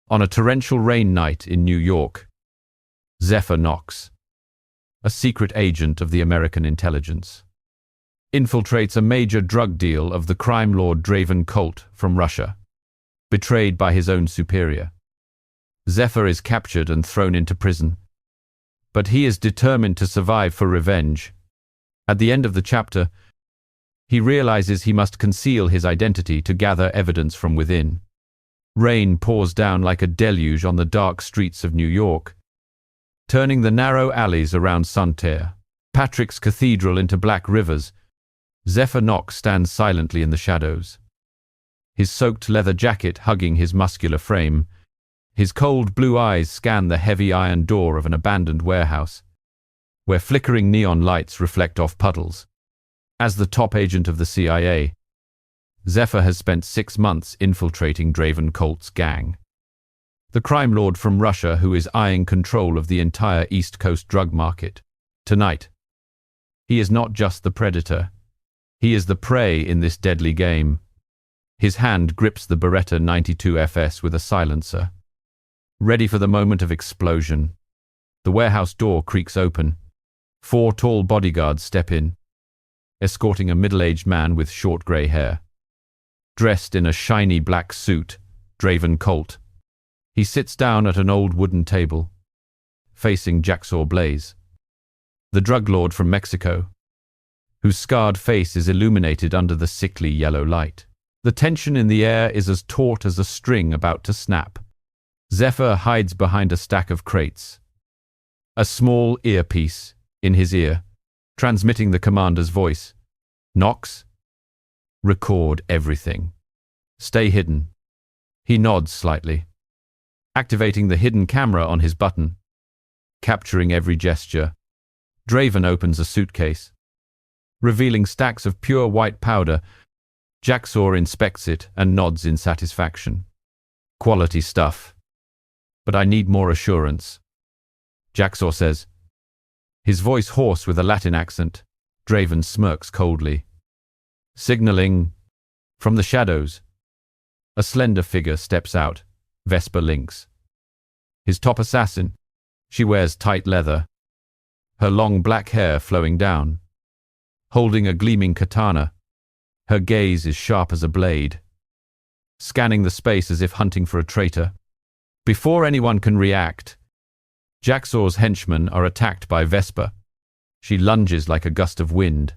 On a torrential rain night in New York, Zephyr Knox, a secret agent of the American intelligence, infiltrates a major drug deal of the crime lord Draven Colt from Russia, betrayed by his own superior. Zephyr is captured and thrown into prison, but he is determined to survive for revenge. At the end of the chapter, he realizes he must conceal his identity to gather evidence from within. Rain pours down like a deluge on the dark streets of New York, turning the narrow alleys around Santerre, Patrick's Cathedral into black rivers. Zephyr Knox stands silently in the shadows, his soaked leather jacket hugging his muscular frame. His cold blue eyes scan the heavy iron door of an abandoned warehouse, where flickering neon lights reflect off puddles. As the top agent of the CIA, Zephyr has spent 6 months infiltrating Draven Colt's gang, the crime lord from Russia who is eyeing control of the entire East Coast drug market. Tonight, he is not just the predator, he is the prey in this deadly game. His hand grips the Beretta 92 FS with a silencer, ready for the moment of explosion. The warehouse door creaks open. 4 tall bodyguards step in, escorting a middle-aged man with short grey hair. Dressed in a shiny black suit, Draven Colt. He sits down at an old wooden table, facing Jacksaw Blaze, the drug lord from Mexico, whose scarred face is illuminated under the sickly yellow light. The tension in the air is as taut as a string about to snap. Zephyr hides behind a stack of crates, a small earpiece in his ear, transmitting the commander's voice. Knox, record everything. Stay hidden. He nods slightly, activating the hidden camera on his button, capturing every gesture. Draven opens a suitcase, revealing stacks of pure white powder. Jacksaw inspects it and nods in satisfaction. Quality stuff. But I need more assurance. Jacksaw says, his voice hoarse with a Latin accent. Draven smirks coldly. Signaling. From the shadows, a slender figure steps out, Vesper Lynx. His top assassin. She wears tight leather, her long black hair flowing down, holding a gleaming katana. Her gaze is sharp as a blade, scanning the space as if hunting for a traitor. Before anyone can react, Jacksaw's henchmen are attacked by Vesper. She lunges like a gust of wind,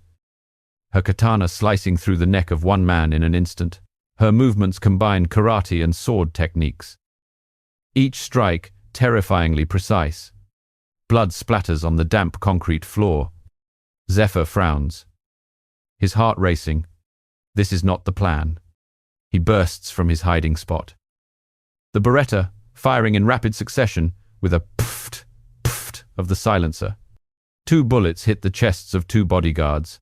her katana slicing through the neck of one man in an instant. Her movements combine karate and sword techniques, each strike terrifyingly precise. Blood splatters on the damp concrete floor. Zephyr frowns, his heart racing. This is not the plan. He bursts from his hiding spot, the Beretta firing in rapid succession with a pfft, pfft of the silencer. 2 bullets hit the chests of 2 bodyguards,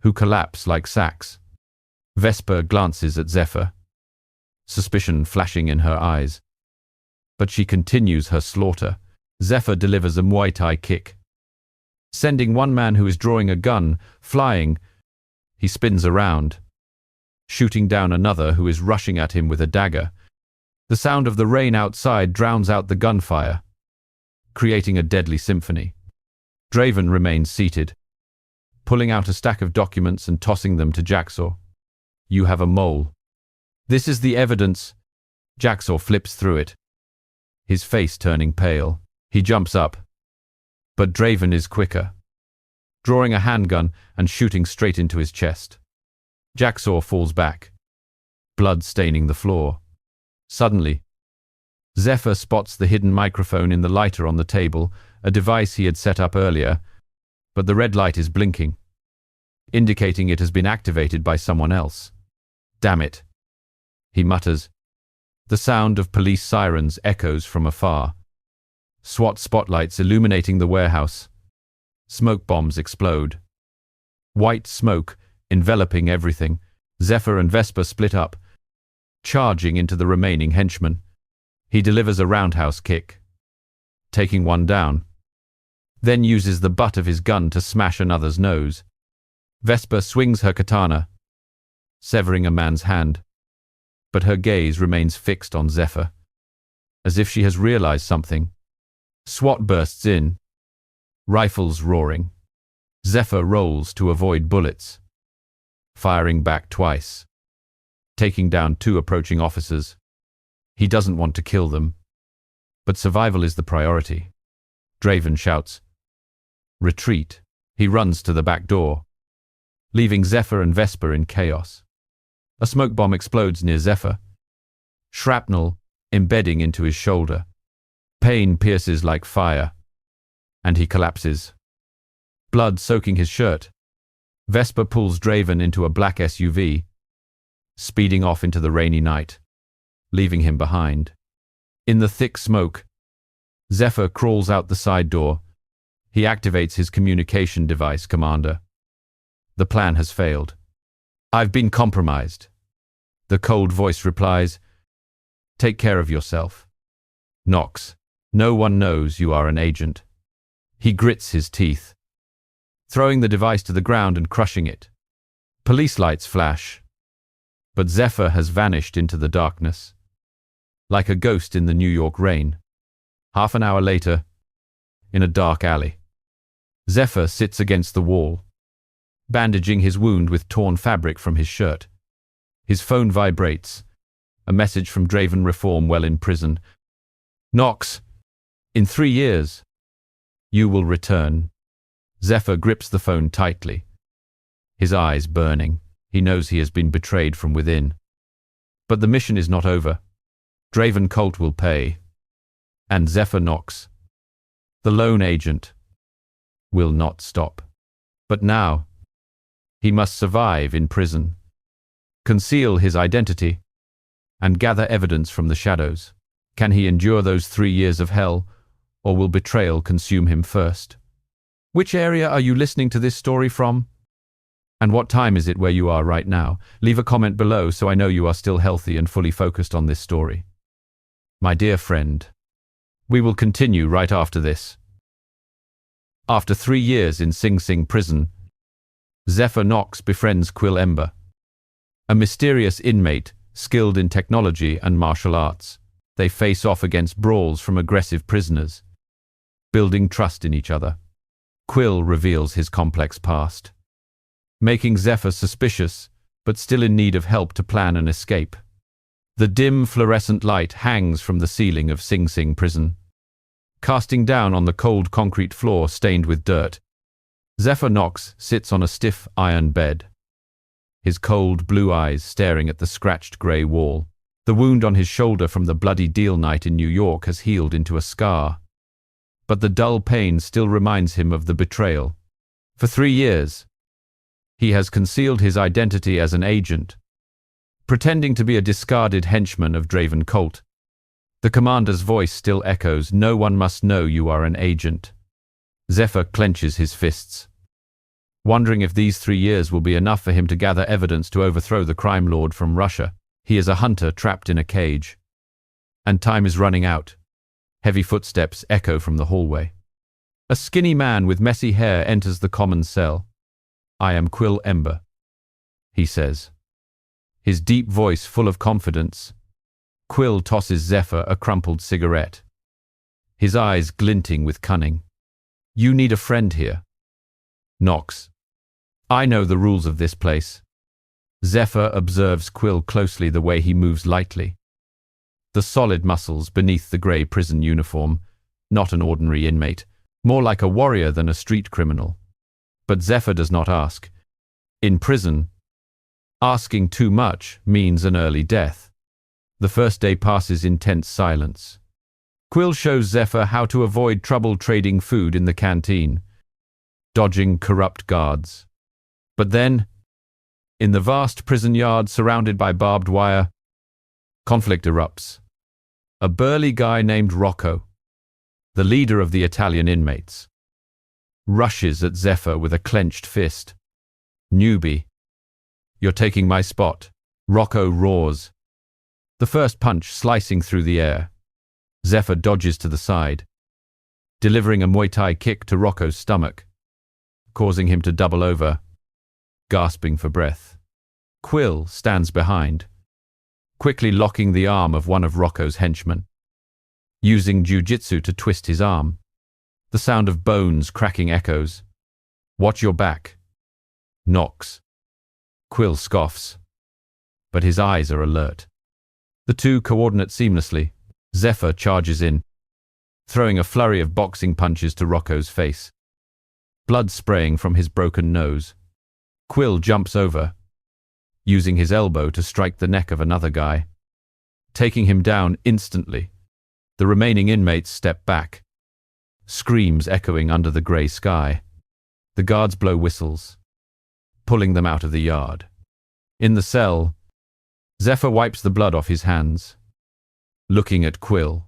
who collapse like sacks. Vesper glances at Zephyr, suspicion flashing in her eyes. But she continues her slaughter. Zephyr delivers a Muay Thai kick, sending one man who is drawing a gun flying. He spins around, shooting down another who is rushing at him with a dagger. The sound of the rain outside drowns out the gunfire, creating a deadly symphony. Draven remains seated, pulling out a stack of documents and tossing them to Jacksaw. You have a mole. This is the evidence. Jacksaw flips through it, his face turning pale. He jumps up, but Draven is quicker, drawing a handgun and shooting straight into his chest. Jacksaw falls back, blood staining the floor. Suddenly, Zephyr spots the hidden microphone in the lighter on the table, a device he had set up earlier, but the red light is blinking, indicating it has been activated by someone else. Damn it, he mutters. The sound of police sirens echoes from afar. SWAT spotlights illuminating the warehouse. Smoke bombs explode, white smoke enveloping everything. Zephyr and Vesper split up, charging into the remaining henchmen. He delivers a roundhouse kick, taking one down, then uses the butt of his gun to smash another's nose. Vesper swings her katana, severing a man's hand, but her gaze remains fixed on Zephyr. as if she has realized something. SWAT bursts in, rifles roaring. Zephyr rolls to avoid bullets, firing back twice, taking down 2 approaching officers. He doesn't want to kill them, but survival is the priority. Draven shouts, "Retreat." He runs to the back door, leaving Zephyr and Vesper in chaos. A smoke bomb explodes near Zephyr, shrapnel embedding into his shoulder. Pain pierces like fire, and he collapses, blood soaking his shirt. Vesper pulls Draven into a black SUV, speeding off into the rainy night, leaving him behind. In the thick smoke, Zephyr crawls out the side door. He activates his communication device, "Commander. The plan has failed. I've been compromised." The cold voice replies, "Take care of yourself. Knox, no one knows you are an agent." He grits his teeth, throwing the device to the ground and crushing it. Police lights flash, but Zephyr has vanished into the darkness, like a ghost in the New York rain. Half an hour later, in a dark alley, Zephyr sits against the wall, bandaging his wound with torn fabric from his shirt. His phone vibrates, a message from Draven Reform while in prison. "Knox, in 3 years, you will return." Zephyr grips the phone tightly, his eyes burning. He knows he has been betrayed from within. But the mission is not over. Draven Colt will pay, and Zephyr Knox, the lone agent, will not stop. But now, he must survive in prison, conceal his identity, and gather evidence from the shadows. Can he endure those 3 years of hell, or will betrayal consume him first? Which area are you listening to this story from? And what time is it where you are right now? Leave a comment below so I know you are still healthy and fully focused on this story. My dear friend, we will continue right after this. After 3 years in Sing Sing prison, Zephyr Knox befriends Quill Ember, a mysterious inmate skilled in technology and martial arts. They face off against brawls from aggressive prisoners, building trust in each other. Quill reveals his complex past, making Zephyr suspicious, but still in need of help to plan an escape. The dim fluorescent light hangs from the ceiling of Sing Sing prison, casting down on the cold concrete floor stained with dirt. Zephyr Knox sits on a stiff iron bed, his cold blue eyes staring at the scratched grey wall. The wound on his shoulder from the bloody deal night in New York has healed into a scar, but the dull pain still reminds him of the betrayal. For 3 years, he has concealed his identity as an agent, pretending to be a discarded henchman of Draven Colt. The commander's voice still echoes, "No one must know you are an agent." Zephyr clenches his fists, wondering if these 3 years will be enough for him to gather evidence to overthrow the crime lord from Russia. He is a hunter trapped in a cage, and time is running out. Heavy footsteps echo from the hallway. A skinny man with messy hair enters the common cell. "I am Quill Ember," he says, his deep voice full of confidence. Quill tosses Zephyr a crumpled cigarette, his eyes glinting with cunning. "You need a friend here, Knox. I know the rules of this place." Zephyr observes Quill closely, the way he moves lightly, the solid muscles beneath the grey prison uniform. Not an ordinary inmate, more like a warrior than a street criminal. But Zephyr does not ask. In prison, asking too much means an early death. The first day passes in tense silence. Quill shows Zephyr how to avoid trouble trading food in the canteen, dodging corrupt guards. But then, in the vast prison yard surrounded by barbed wire, conflict erupts. A burly guy named Rocco, the leader of the Italian inmates, rushes at Zephyr with a clenched fist. "Newbie, you're taking my spot," Rocco roars, the first punch slicing through the air. Zephyr dodges to the side, delivering a Muay Thai kick to Rocco's stomach, causing him to double over, gasping for breath. Quill stands behind, quickly locking the arm of one of Rocco's henchmen. using jujitsu to twist his arm. The sound of bones cracking echoes. "Watch your back." Knocks. Quill scoffs, but his eyes are alert. The two coordinate seamlessly. Zephyr charges in, throwing a flurry of boxing punches to Rocco's face. Blood spraying from his broken nose. Quill jumps over, using his elbow to strike the neck of another guy, taking him down instantly. The remaining inmates step back, screams echoing under the grey sky. The guards blow whistles, pulling them out of the yard. In the cell, Zephyr wipes the blood off his hands, looking at Quill.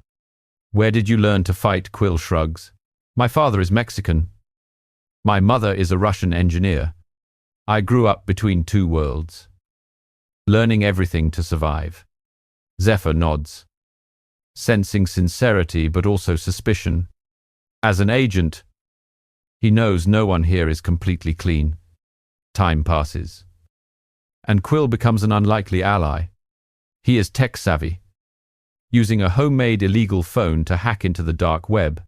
"Where did you learn to fight?" Quill shrugs. "My father is Mexican. My mother is a Russian engineer. I grew up between two worlds, learning everything to survive." Zephyr nods, sensing sincerity but also suspicion. As an agent, he knows no one here is completely clean. Time passes, and Quill becomes an unlikely ally. He is tech-savvy, using a homemade illegal phone to hack into the dark web,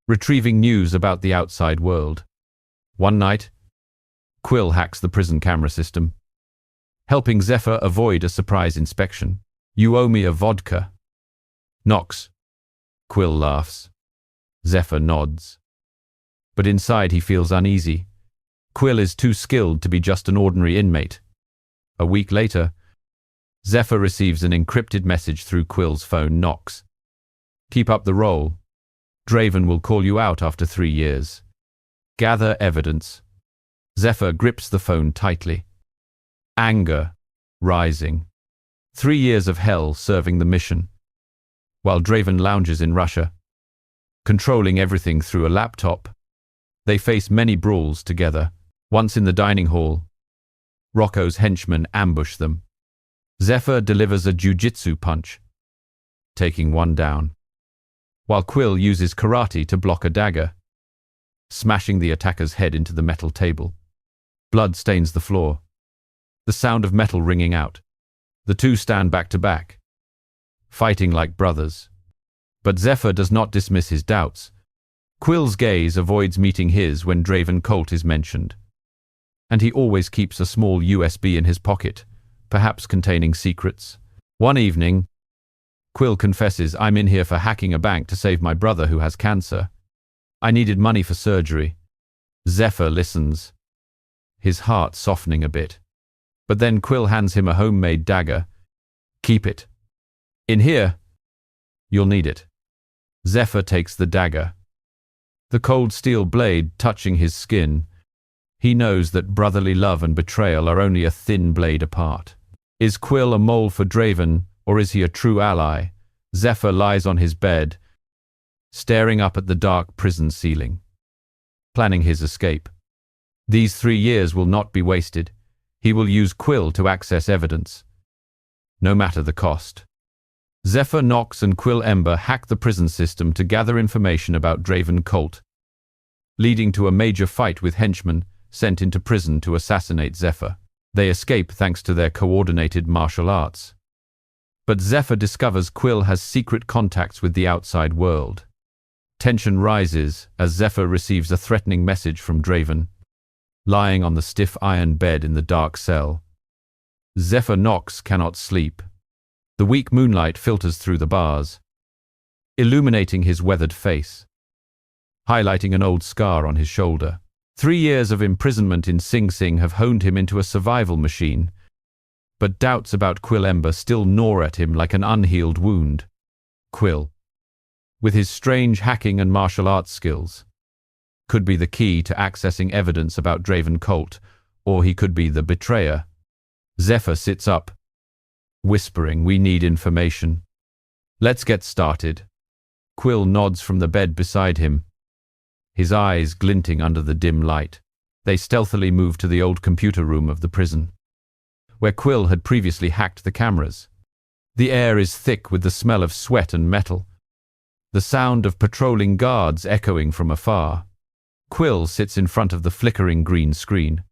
retrieving news about the outside world. One night, Quill hacks the prison camera system, helping Zephyr avoid a surprise inspection. "You owe me a vodka." "Knox." Quill laughs. Zephyr nods. But inside he feels uneasy. Quill is too skilled to be just an ordinary inmate. A week later, Zephyr receives an encrypted message through Quill's phone. "Knox. Keep up the role. Draven will call you out after 3 years. Gather evidence." Zephyr grips the phone tightly, anger rising. 3 years of hell serving the mission. While Draven lounges in Russia, controlling everything through a laptop, they face many brawls together. Once in the dining hall, Rocco's henchmen ambush them. Zephyr delivers a jujitsu punch, taking one down, while Quill uses karate to block a dagger, smashing the attacker's head into the metal table. Blood stains the floor, the sound of metal ringing out. The two stand back to back, fighting like brothers. But Zephyr does not dismiss his doubts. Quill's gaze avoids meeting his when Draven Colt is mentioned, and he always keeps a small USB in his pocket, perhaps containing secrets. One evening, Quill confesses, "I'm in here for hacking a bank to save my brother who has cancer. I needed money for surgery." Zephyr listens, his heart softening a bit. But then Quill hands him a homemade dagger. "Keep it. In here, you'll need it." Zephyr takes the dagger, the cold steel blade touching his skin. He knows that brotherly love and betrayal are only a thin blade apart. Is Quill a mole for Draven, or is he a true ally? Zephyr lies on his bed, staring up at the dark prison ceiling, planning his escape. These 3 years will not be wasted. He will use Quill to access evidence, no matter the cost. Zephyr, Knox, and Quill Ember hack the prison system to gather information about Draven Colt, leading to a major fight with henchmen sent into prison to assassinate Zephyr. They escape thanks to their coordinated martial arts. But Zephyr discovers Quill has secret contacts with the outside world. Tension rises as Zephyr receives a threatening message from Draven, lying on the stiff iron bed in the dark cell. Zephyr Knox cannot sleep. The weak moonlight filters through the bars, illuminating his weathered face, highlighting an old scar on his shoulder. 3 years of imprisonment in Sing Sing have honed him into a survival machine, but doubts about Quill Ember still gnaw at him like an unhealed wound. Quill, with his strange hacking and martial arts skills, could be the key to accessing evidence about Draven Colt, or he could be the betrayer. Zephyr sits up, whispering, "We need information. Let's get started." Quill nods from the bed beside him, his eyes glinting under the dim light. They stealthily move to the old computer room of the prison, where Quill had previously hacked the cameras. The air is thick with the smell of sweat and metal, the sound of patrolling guards echoing from afar. Quill sits in front of the flickering green screen,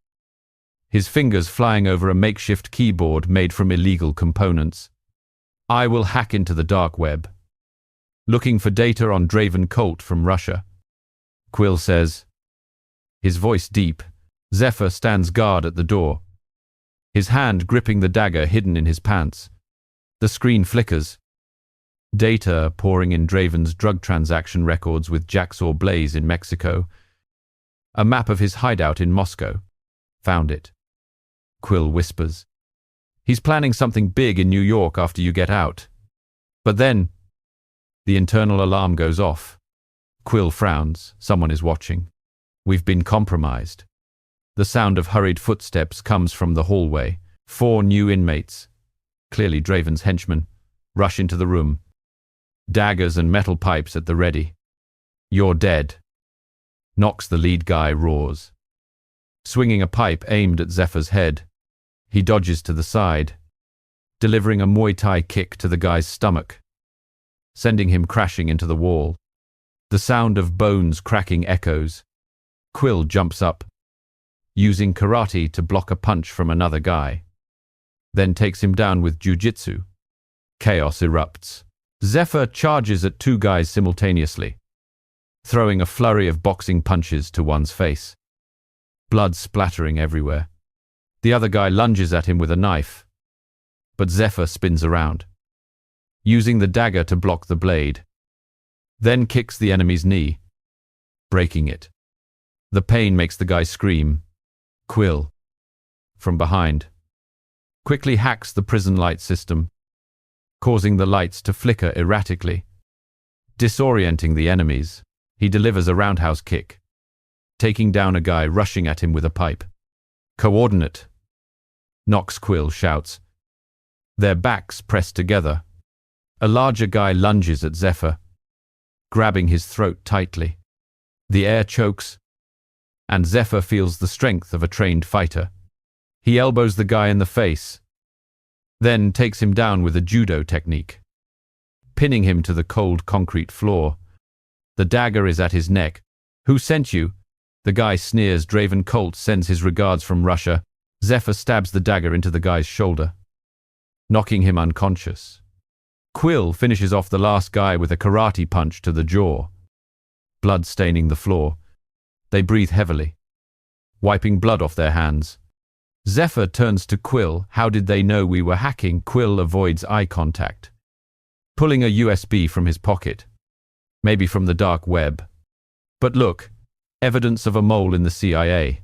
his fingers flying over a makeshift keyboard made from illegal components. "I will hack into the dark web, looking for data on Draven Colt from Russia. Quill says, his voice deep. Zephyr stands guard at the door, his hand gripping the dagger hidden in his pants. The screen flickers. Data pouring in Draven's drug transaction records with Jacksaw Blaze in Mexico. A map of his hideout in Moscow. Found it. Quill whispers. He's planning something big in New York after you get out. But then, the internal alarm goes off. Quill frowns. Someone is watching. We've been compromised. The sound of hurried footsteps comes from the hallway. 4 new inmates, clearly Draven's henchmen, rush into the room. Daggers and metal pipes at the ready. You're dead. Knox, the lead guy, roars, swinging a pipe aimed at Zephyr's head. He dodges to the side, delivering a Muay Thai kick to the guy's stomach, sending him crashing into the wall. The sound of bones cracking echoes. Quill jumps up, using karate to block a punch from another guy, then takes him down with jujitsu. Chaos erupts. Zephyr charges at 2 guys simultaneously, throwing a flurry of boxing punches to one's face. Blood splattering everywhere. The other guy lunges at him with a knife, but Zephyr spins around, using the dagger to block the blade, then kicks the enemy's knee, breaking it. The pain makes the guy scream. Quill, from behind, quickly hacks the prison light system, causing the lights to flicker erratically. Disorienting the enemies, he delivers a roundhouse kick, taking down a guy rushing at him with a pipe. Coordinate, Knox. Quill shouts. Their backs pressed together. A larger guy lunges at Zephyr, grabbing his throat tightly. The air chokes, and Zephyr feels the strength of a trained fighter. He elbows the guy in the face, then takes him down with a judo technique, pinning him to the cold concrete floor. The dagger is at his neck. Who sent you? The guy sneers. Draven Colt sends his regards from Russia. Zephyr stabs the dagger into the guy's shoulder, knocking him unconscious. Quill finishes off the last guy with a karate punch to the jaw, blood staining the floor. They breathe heavily, wiping blood off their hands. Zephyr turns to Quill. How did they know we were hacking? Quill avoids eye contact, pulling a USB from his pocket. Maybe from the dark web. But look, evidence of a mole in the CIA.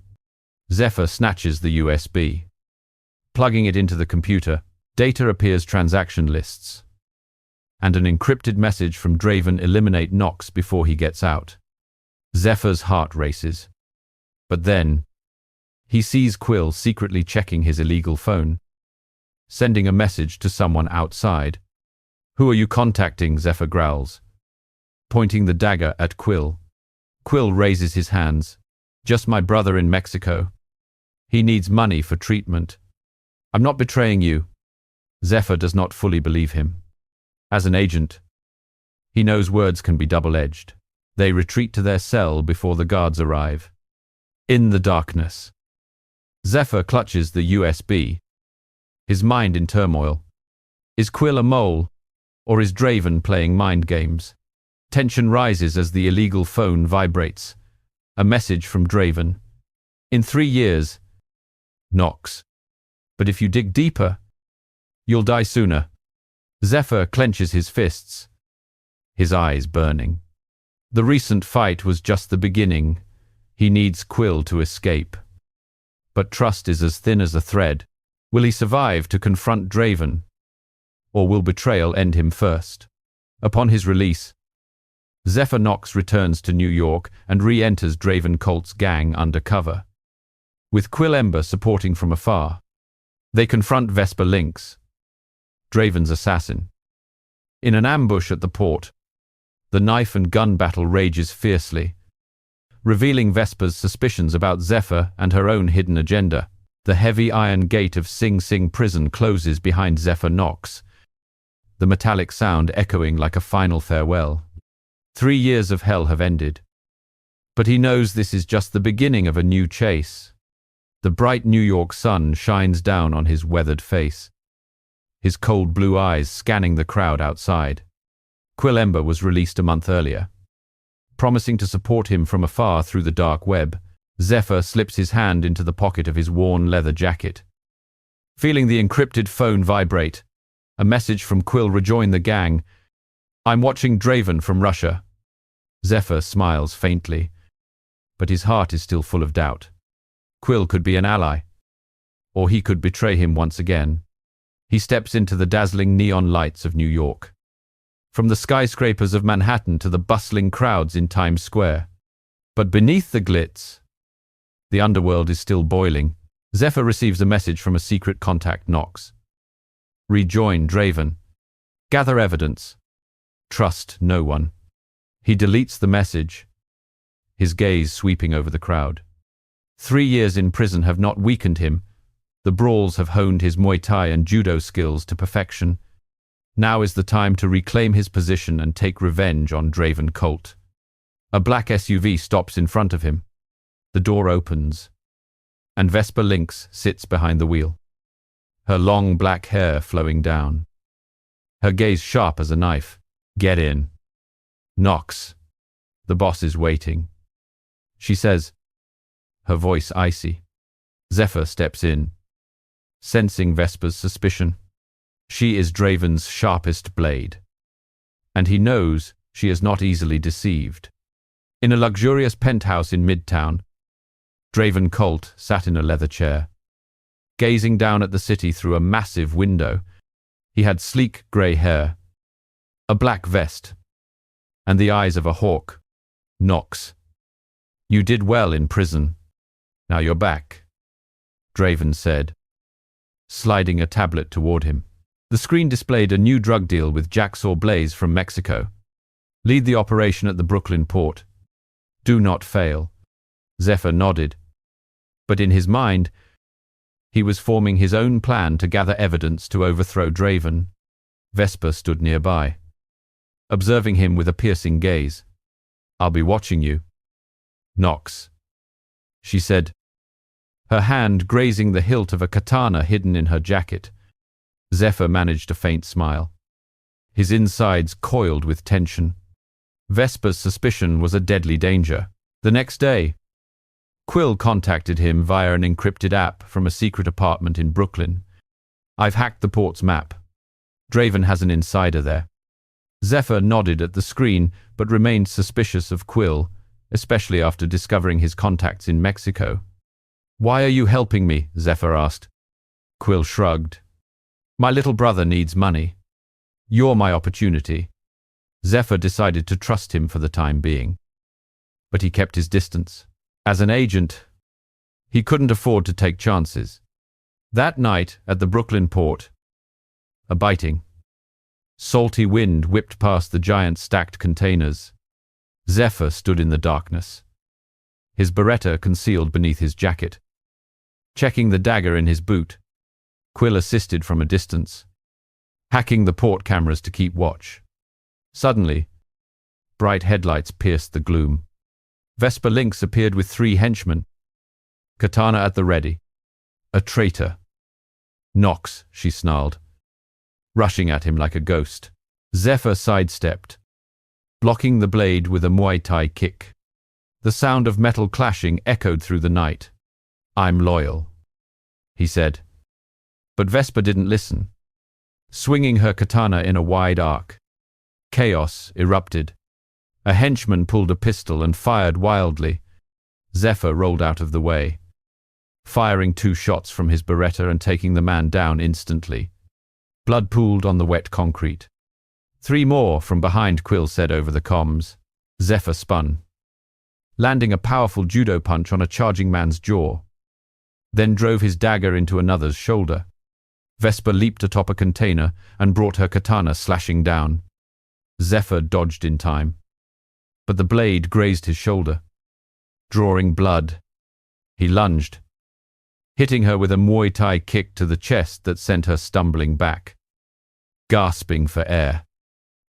Zephyr snatches the USB. Plugging it into the computer, data appears: transaction lists, and an encrypted message from Draven: eliminate Knox before he gets out. Zephyr's heart races. But then, he sees Quill secretly checking his illegal phone, sending a message to someone outside. Who are you contacting? Zephyr growls, pointing the dagger at Quill. Quill raises his hands. Just my brother in Mexico. He needs money for treatment. I'm not betraying you. Zephyr does not fully believe him. As an agent, he knows words can be double-edged. They retreat to their cell before the guards arrive. In the darkness, Zephyr clutches the USB, his mind in turmoil. Is Quill a mole, or is Draven playing mind games? Tension rises as the illegal phone vibrates. A message from Draven. In 3 years, Knox. But if you dig deeper, you'll die sooner. Zephyr clenches his fists, his eyes burning. The recent fight was just the beginning. He needs Quill to escape. But trust is as thin as a thread. Will he survive to confront Draven? Or will betrayal end him first? Upon his release, Zephyr Knox returns to New York and re-enters Draven Colt's gang undercover, with Quill Ember supporting from afar. They confront Vesper Lynx, Draven's assassin. In an ambush at the port, the knife and gun battle rages fiercely, revealing Vesper's suspicions about Zephyr and her own hidden agenda. The heavy iron gate of Sing Sing prison closes behind Zephyr Knox, the metallic sound echoing like a final farewell. 3 years of hell have ended. But he knows this is just the beginning of a new chase. The bright New York sun shines down on his weathered face, his cold blue eyes scanning the crowd outside. Quill Ember was released a month earlier. Promising to support him from afar through the dark web, Zephyr slips his hand into the pocket of his worn leather jacket. Feeling the encrypted phone vibrate, a message from Quill rejoined the gang. "I'm watching Draven from Russia." Zephyr smiles faintly, but his heart is still full of doubt. Quill could be an ally, or he could betray him once again. He steps into the dazzling neon lights of New York. From the skyscrapers of Manhattan to the bustling crowds in Times Square. But beneath the glitz, the underworld is still boiling. Zephyr receives a message from a secret contact, Nox. "Rejoin Draven. Gather evidence. Trust no one." He deletes the message, his gaze sweeping over the crowd. 3 years in prison have not weakened him. The brawls have honed his Muay Thai and Judo skills to perfection. Now is the time to reclaim his position and take revenge on Draven Colt. A black SUV stops in front of him. The door opens, and Vesper Lynx sits behind the wheel, her long black hair flowing down, her gaze sharp as a knife. "Get in." "Nox, the boss is waiting," she says, her voice icy. Zephyr steps in, sensing Vesper's suspicion. She is Draven's sharpest blade, and he knows she is not easily deceived. In a luxurious penthouse in Midtown, Draven Colt sat in a leather chair, gazing down at the city through a massive window. He had sleek grey hair, a black vest, and the eyes of a hawk. "Nox, you did well in prison. Now you're back," Draven said, sliding a tablet toward him. The screen displayed a new drug deal with Jacksaw Blaze from Mexico. "Lead the operation at the Brooklyn port. Do not fail." Zephyr nodded, but in his mind, he was forming his own plan to gather evidence to overthrow Draven. Vesper stood nearby, observing him with a piercing gaze. "I'll be watching you, Nox," she said, her hand grazing the hilt of a katana hidden in her jacket. Zephyr managed a faint smile. His insides coiled with tension. Vesper's suspicion was a deadly danger. The next day, Quill contacted him via an encrypted app from a secret apartment in Brooklyn. "I've hacked the port's map. Draven has an insider there." Zephyr nodded at the screen, but remained suspicious of Quill, especially after discovering his contacts in Mexico. "Why are you helping me?" Zephyr asked. Quill shrugged. "My little brother needs money. You're my opportunity." Zephyr decided to trust him for the time being, but he kept his distance. As an agent, he couldn't afford to take chances. That night at the Brooklyn port, a biting, salty wind whipped past the giant stacked containers. Zephyr stood in the darkness, his Beretta concealed beneath his jacket. Checking the dagger in his boot, Quill assisted from a distance, hacking the port cameras to keep watch. Suddenly, bright headlights pierced the gloom. Vesper Lynx appeared with 3 henchmen, katana at the ready. "A traitor." "Nox," she snarled, rushing at him like a ghost. Zephyr sidestepped, blocking the blade with a Muay Thai kick. The sound of metal clashing echoed through the night. "I'm loyal," he said. But Vesper didn't listen, swinging her katana in a wide arc. Chaos erupted. A henchman pulled a pistol and fired wildly. Zephyr rolled out of the way, firing 2 shots from his Beretta and taking the man down instantly. Blood pooled on the wet concrete. 3 more from behind, Quill said over the comms. Zephyr spun, landing a powerful judo punch on a charging man's jaw, then drove his dagger into another's shoulder. Vesper leaped atop a container and brought her katana slashing down. Zephyr dodged in time, but the blade grazed his shoulder. Drawing blood, he lunged, hitting her with a Muay Thai kick to the chest that sent her stumbling back, gasping for air.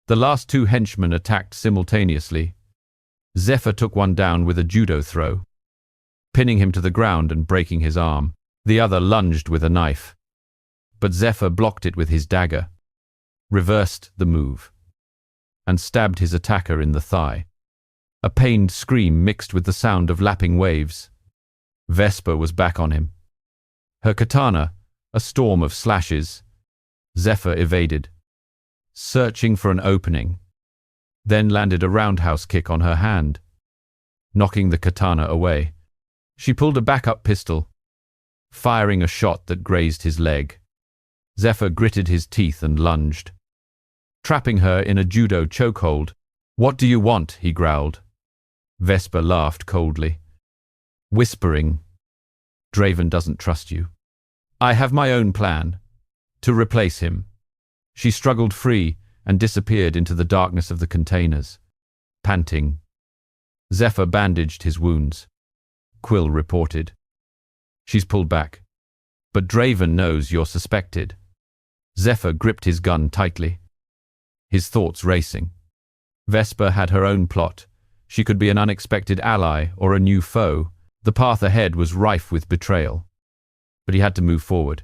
The last 2 henchmen attacked simultaneously. Zephyr took one down with a judo throw, pinning him to the ground and breaking his arm. The other lunged with a knife, but Zephyr blocked it with his dagger, reversed the move. and stabbed his attacker in the thigh. A pained scream mixed with the sound of lapping waves. Vesper was back on him. Her katana, a storm of slashes. Zephyr evaded, searching for an opening, then landed a roundhouse kick on her hand, knocking the katana away. She pulled a backup pistol, firing a shot that grazed his leg. Zephyr gritted his teeth and lunged, trapping her in a judo chokehold. "What do you want?" he growled. Vesper laughed coldly, whispering, "Draven doesn't trust you. I have my own plan. To replace him." She struggled free and disappeared into the darkness of the containers, panting. Zephyr bandaged his wounds. Quill reported, "She's pulled back. But Draven knows you're suspected." Zephyr gripped his gun tightly, his thoughts racing. Vesper had her own plot. She could be an unexpected ally or a new foe. The path ahead was rife with betrayal. But he had to move forward.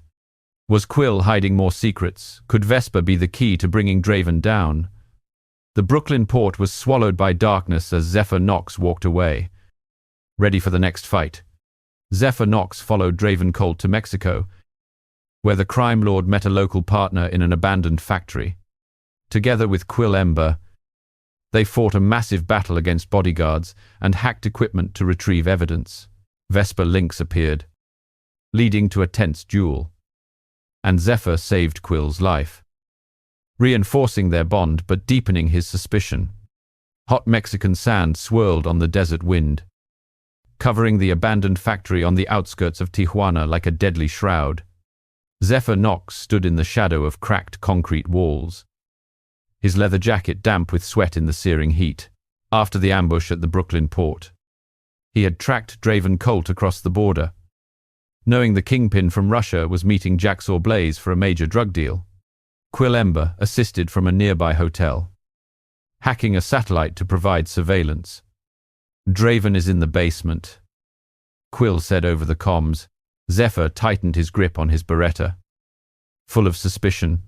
Was Quill hiding more secrets? Could Vesper be the key to bringing Draven down? The Brooklyn port was swallowed by darkness as Zephyr Knox walked away, ready for the next fight. Zephyr Knox followed Draven Colt to Mexico, where the crime lord met a local partner in an abandoned factory. Together with Quill Ember, they fought a massive battle against bodyguards and hacked equipment to retrieve evidence. Vesper Lynx appeared, leading to a tense duel. And Zephyr saved Quill's life, reinforcing their bond but deepening his suspicion. Hot Mexican sand swirled on the desert wind, covering the abandoned factory on the outskirts of Tijuana like a deadly shroud. Zephyr Knox stood in the shadow of cracked concrete walls, his leather jacket damp with sweat in the searing heat. After the ambush at the Brooklyn port, he had tracked Draven Colt across the border, knowing the kingpin from Russia was meeting Jacksaw Blaze for a major drug deal. Quill Ember assisted from a nearby hotel, hacking a satellite to provide surveillance. "Draven is in the basement," Quill said over the comms. Zephyr tightened his grip on his Beretta. Full of suspicion,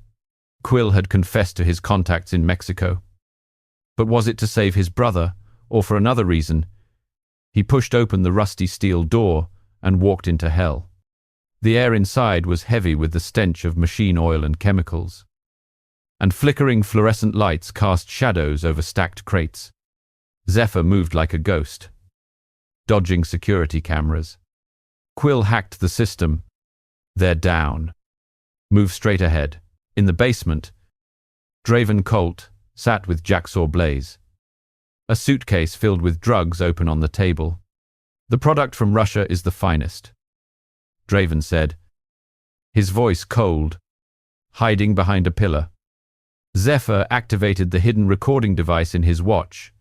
Quill had confessed to his contacts in Mexico. But was it to save his brother, or for another reason? He pushed open the rusty steel door and walked into hell. The air inside was heavy with the stench of machine oil and chemicals, and flickering fluorescent lights cast shadows over stacked crates. Zephyr moved like a ghost, dodging security cameras. Quill hacked the system. "They're down. Move straight ahead." In the basement, Draven Colt sat with Jacksaw Blaze, a suitcase filled with drugs open on the table. "The product from Russia is the finest," Draven said, his voice cold, hiding behind a pillar. Zephyr activated the hidden recording device in his watch.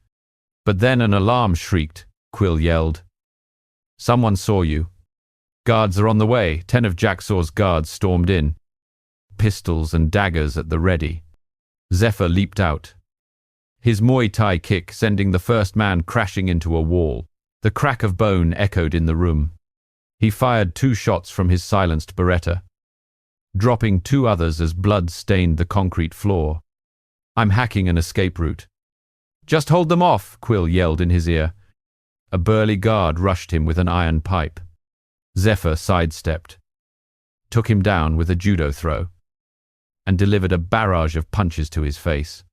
But then an alarm shrieked. Quill yelled, "Someone saw you. Guards are on the way." 10 of Jacksaw's guards stormed in, pistols and daggers at the ready. Zephyr leaped out, his Muay Thai kick sending the first man crashing into a wall. The crack of bone echoed in the room. He fired 2 shots from his silenced Beretta, dropping 2 others as blood stained the concrete floor. "I'm hacking an escape route." "Just hold them off," Quill yelled in his ear. A burly guard rushed him with an iron pipe. Zephyr sidestepped, took him down with a judo throw, and delivered a barrage of punches to his face.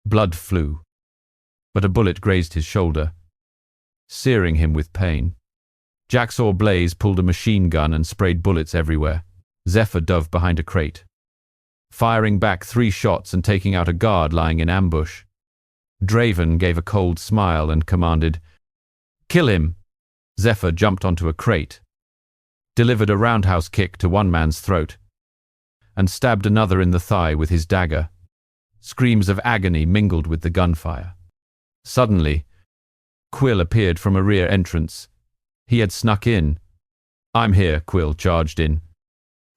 Blood flew, but a bullet grazed his shoulder, searing him with pain. Jacksaw Blaze pulled a machine gun and sprayed bullets everywhere. Zephyr dove behind a crate, firing back 3 shots and taking out a guard lying in ambush. Draven gave a cold smile and commanded, "Kill him." Zephyr jumped onto a crate, delivered a roundhouse kick to one man's throat, and stabbed another in the thigh with his dagger. Screams of agony mingled with the gunfire. Suddenly, Quill appeared from a rear entrance. He had snuck in. "I'm here," Quill charged in,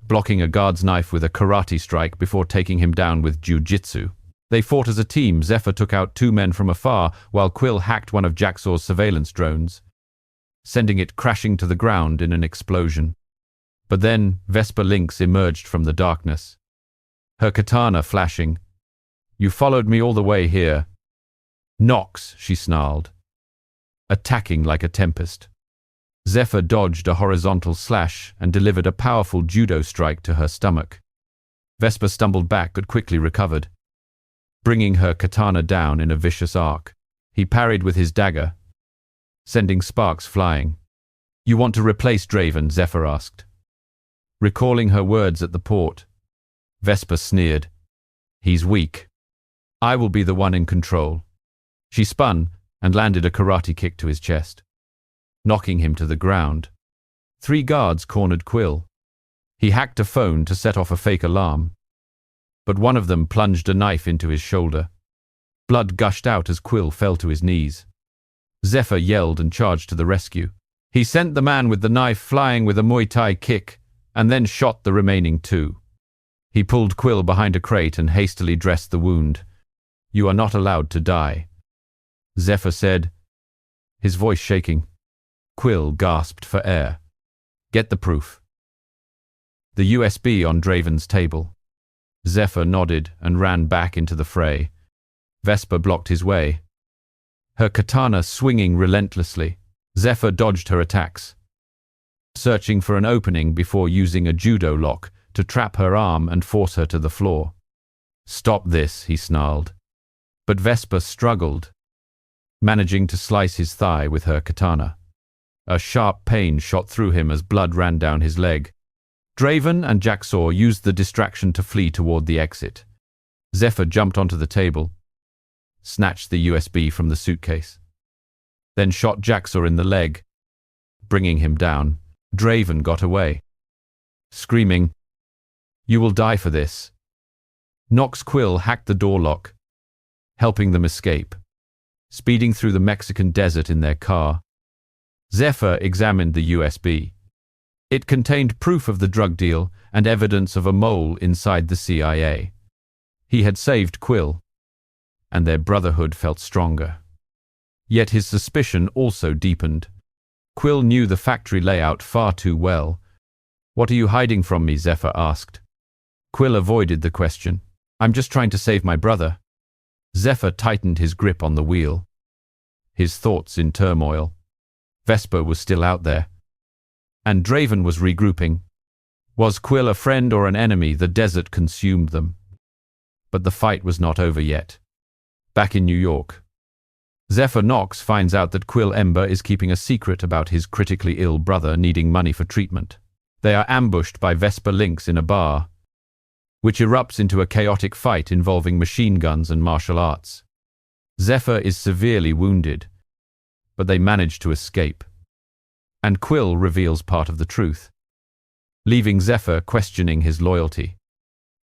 blocking a guard's knife with a karate strike before taking him down with jiu-jitsu. They fought as a team. Zephyr took out 2 men from afar, while Quill hacked one of Jacksaw's surveillance drones, sending it crashing to the ground in an explosion. But then Vesper Lynx emerged from the darkness, her katana flashing. "You followed me all the way here," Knox, she snarled, attacking like a tempest. Zephyr dodged a horizontal slash and delivered a powerful judo strike to her stomach. Vesper stumbled back but quickly recovered, bringing her katana down in a vicious arc. He parried with his dagger, sending sparks flying. "You want to replace Draven?" Zephyr asked. Recalling her words at the port, Vesper sneered. "He's weak. I will be the one in control." She spun and landed a karate kick to his chest, knocking him to the ground. 3 guards cornered Quill. He hacked a phone to set off a fake alarm, but one of them plunged a knife into his shoulder. Blood gushed out as Quill fell to his knees. Zephyr yelled and charged to the rescue. He sent the man with the knife flying with a Muay Thai kick and then shot the remaining 2. He pulled Quill behind a crate and hastily dressed the wound. "You are not allowed to die," Zephyr said, his voice shaking. Quill gasped for air. "Get the proof." The USB on Draven's table. Zephyr nodded and ran back into the fray. Vesper blocked his way, her katana swinging relentlessly. Zephyr dodged her attacks, searching for an opening before using a judo lock to trap her arm and force her to the floor. "Stop this," he snarled. But Vesper struggled, managing to slice his thigh with her katana. A sharp pain shot through him as blood ran down his leg. Draven and Jacksaw used the distraction to flee toward the exit. Zephyr jumped onto the table, snatched the USB from the suitcase, then shot Jacksaw in the leg, bringing him down. Draven got away, screaming, "You will die for this." Knox Quill hacked the door lock, helping them escape, speeding through the Mexican desert in their car. Zephyr examined the USB. It contained proof of the drug deal and evidence of a mole inside the CIA. He had saved Quill, and their brotherhood felt stronger. Yet his suspicion also deepened. Quill knew the factory layout far too well. "What are you hiding from me?" Zephyr asked. Quill avoided the question. "I'm just trying to save my brother." Zephyr tightened his grip on the wheel, his thoughts in turmoil. Vesper was still out there, and Draven was regrouping. Was Quill a friend or an enemy? The desert consumed them. But the fight was not over yet. Back in New York, Zephyr Knox finds out that Quill Ember is keeping a secret about his critically ill brother needing money for treatment. They are ambushed by Vesper Lynx in a bar, which erupts into a chaotic fight involving machine guns and martial arts. Zephyr is severely wounded, but they manage to escape. And Quill reveals part of the truth, leaving Zephyr questioning his loyalty.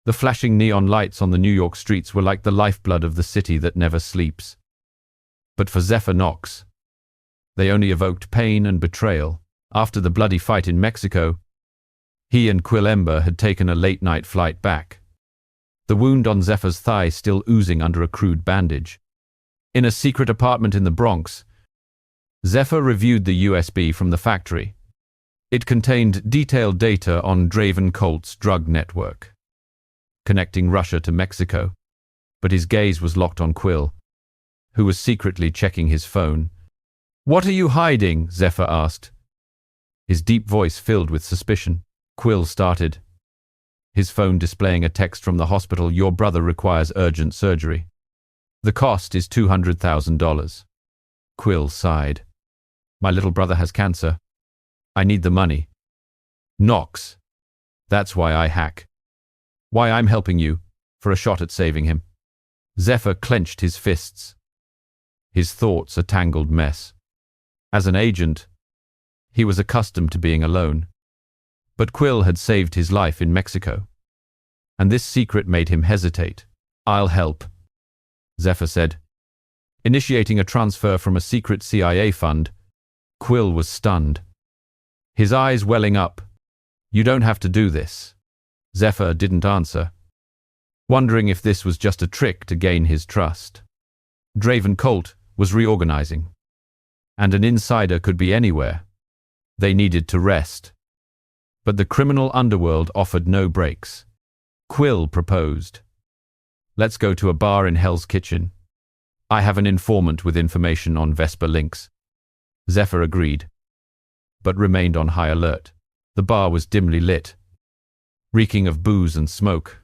The flashing neon lights on the New York streets were like the lifeblood of the city that never sleeps. But for Zephyr Knox, they only evoked pain and betrayal. After the bloody fight in Mexico, he and Quill Ember had taken a late-night flight back, the wound on Zephyr's thigh still oozing under a crude bandage. In a secret apartment in the Bronx, Zephyr reviewed the USB from the factory. It contained detailed data on Draven Colt's drug network, connecting Russia to Mexico, but his gaze was locked on Quill, who was secretly checking his phone. "What are you hiding?" Zephyr asked, his deep voice filled with suspicion. Quill started, his phone displaying a text from the hospital. "Your brother requires urgent surgery. The cost is $200,000. Quill sighed. "My little brother has cancer. I need the money." "Knox, that's why I hack. Why I'm helping you, for a shot at saving him." Zephyr clenched his fists, his thoughts a tangled mess. As an agent, he was accustomed to being alone. But Quill had saved his life in Mexico, and this secret made him hesitate. "I'll help," Zephyr said, initiating a transfer from a secret CIA fund. Quill was stunned, his eyes welling up. "You don't have to do this." Zephyr didn't answer, wondering if this was just a trick to gain his trust. Draven Colt was reorganizing, and an insider could be anywhere. They needed to rest. But the criminal underworld offered no breaks. Quill proposed, "Let's go to a bar in Hell's Kitchen. I have an informant with information on Vesper links. Zephyr agreed, but remained on high alert. The bar was dimly lit, reeking of booze and smoke,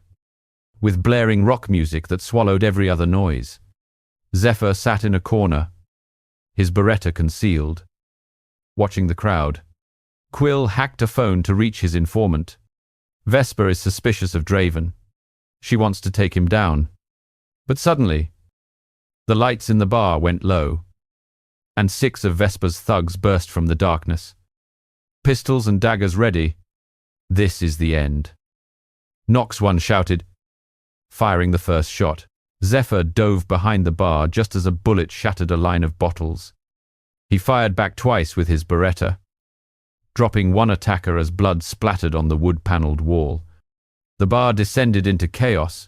with blaring rock music that swallowed every other noise. Zephyr sat in a corner, his Beretta concealed, watching the crowd. Quill hacked a phone to reach his informant. Vesper is suspicious of Draven. She wants to take him down. But suddenly, the lights in the bar went low, and 6 of Vesper's thugs burst from the darkness. Pistols and daggers ready. This is the end. Nox 1 shouted, firing the first shot. Zephyr dove behind the bar just as a bullet shattered a line of bottles. He fired back twice with his Beretta, dropping one attacker as blood splattered on the wood-paneled wall. The bar descended into chaos.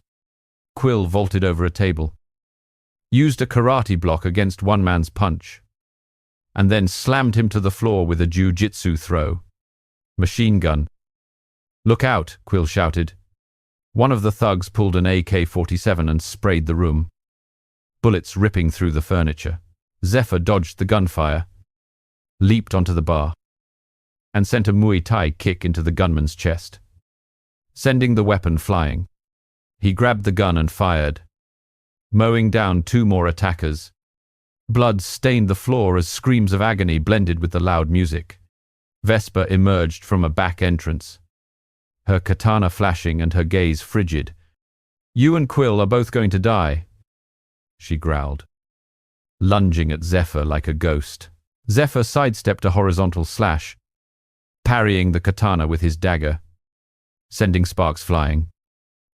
Quill vaulted over a table, used a karate block against one man's punch, and then slammed him to the floor with a jiu-jitsu throw. Machine gun. Look out, Quill shouted. One of the thugs pulled an AK-47 and sprayed the room, bullets ripping through the furniture. Zephyr dodged the gunfire, leaped onto the bar, and sent a Muay Thai kick into the gunman's chest, sending the weapon flying. He grabbed the gun and fired, mowing down 2 more attackers. Blood stained the floor as screams of agony blended with the loud music. Vesper emerged from a back entrance, her katana flashing and her gaze frigid. You and Quill are both going to die, she growled, lunging at Zephyr like a ghost. Zephyr sidestepped a horizontal slash, parrying the katana with his dagger, sending sparks flying.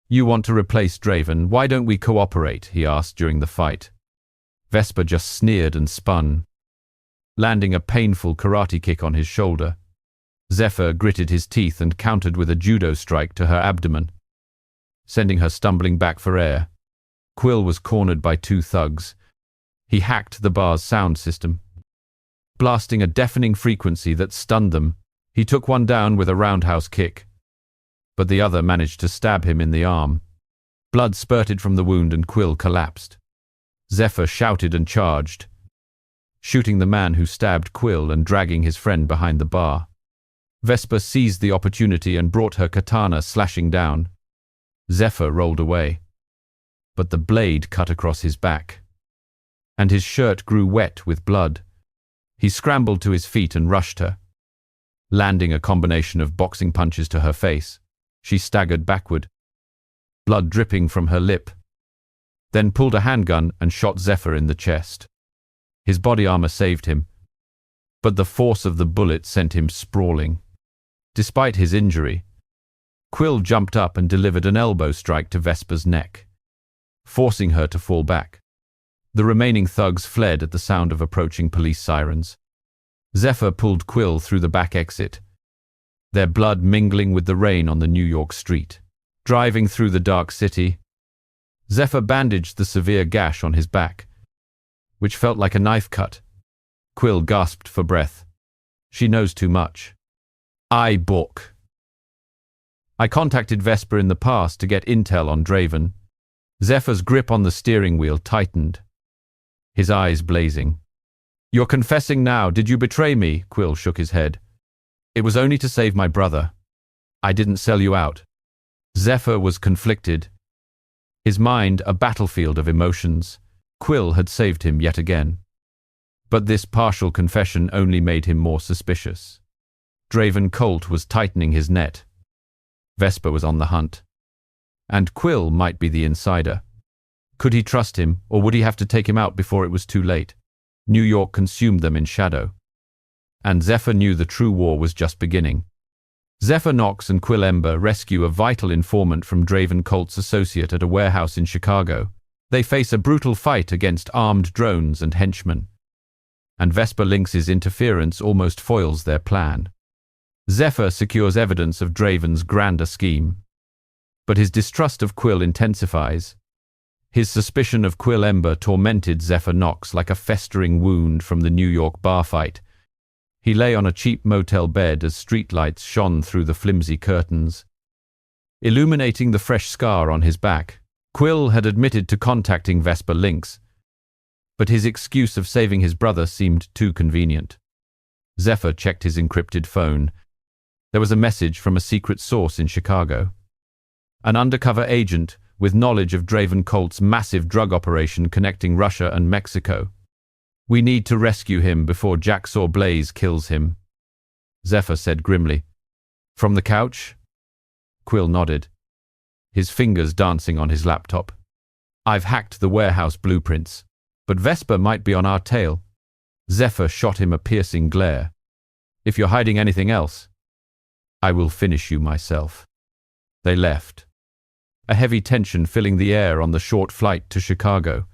You want to replace Draven, why don't we cooperate? He asked during the fight. Vesper just sneered and spun, landing a painful karate kick on his shoulder. Zephyr gritted his teeth and countered with a judo strike to her abdomen, sending her stumbling back for air. Quill was cornered by 2 thugs. He hacked the bar's sound system, blasting a deafening frequency that stunned them. He took one down with a roundhouse kick, but the other managed to stab him in the arm. Blood spurted from the wound and Quill collapsed. Zephyr shouted and charged, shooting the man who stabbed Quill and dragging his friend behind the bar. Vesper seized the opportunity and brought her katana slashing down. Zephyr rolled away, but the blade cut across his back, and his shirt grew wet with blood. He scrambled to his feet and rushed her, landing a combination of boxing punches to her face. She staggered backward, blood dripping from her lip, then pulled a handgun and shot Zephyr in the chest. His body armor saved him, but the force of the bullet sent him sprawling. Despite his injury, Quill jumped up and delivered an elbow strike to Vesper's neck, forcing her to fall back. The remaining thugs fled at the sound of approaching police sirens. Zephyr pulled Quill through the back exit, their blood mingling with the rain on the New York street. Driving through the dark city, Zephyr bandaged the severe gash on his back, which felt like a knife cut. Quill gasped for breath. She knows too much. I contacted Vesper in the past to get intel on Draven. Zephyr's grip on the steering wheel tightened, his eyes blazing. You're confessing now. Did you betray me? Quill shook his head. It was only to save my brother. I didn't sell you out. Zephyr was conflicted, his mind a battlefield of emotions. Quill had saved him yet again. But this partial confession only made him more suspicious. Draven Colt was tightening his net. Vesper was on the hunt, and Quill might be the insider. Could he trust him, or would he have to take him out before it was too late? New York consumed them in shadow, and Zephyr knew the true war was just beginning. Zephyr Knox and Quill Ember rescue a vital informant from Draven Colt's associate at a warehouse in Chicago. They face a brutal fight against armed drones and henchmen, and Vesper Lynx's interference almost foils their plan. Zephyr secures evidence of Draven's grander scheme, but his distrust of Quill intensifies. His suspicion of Quill Ember tormented Zephyr Knox like a festering wound from the New York bar fight. He lay on a cheap motel bed as streetlights shone through the flimsy curtains, illuminating the fresh scar on his back. Quill had admitted to contacting Vesper Lynx, but his excuse of saving his brother seemed too convenient. Zephyr checked his encrypted phone. There was a message from a secret source in Chicago. An undercover agent with knowledge of Draven Colt's massive drug operation connecting Russia and Mexico. We need to rescue him before Jacksaw Blaze kills him, Zephyr said grimly. From the couch? Quill nodded, his fingers dancing on his laptop. I've hacked the warehouse blueprints, but Vesper might be on our tail. Zephyr shot him a piercing glare. If you're hiding anything else, I will finish you myself. They left, a heavy tension filling the air on the short flight to Chicago.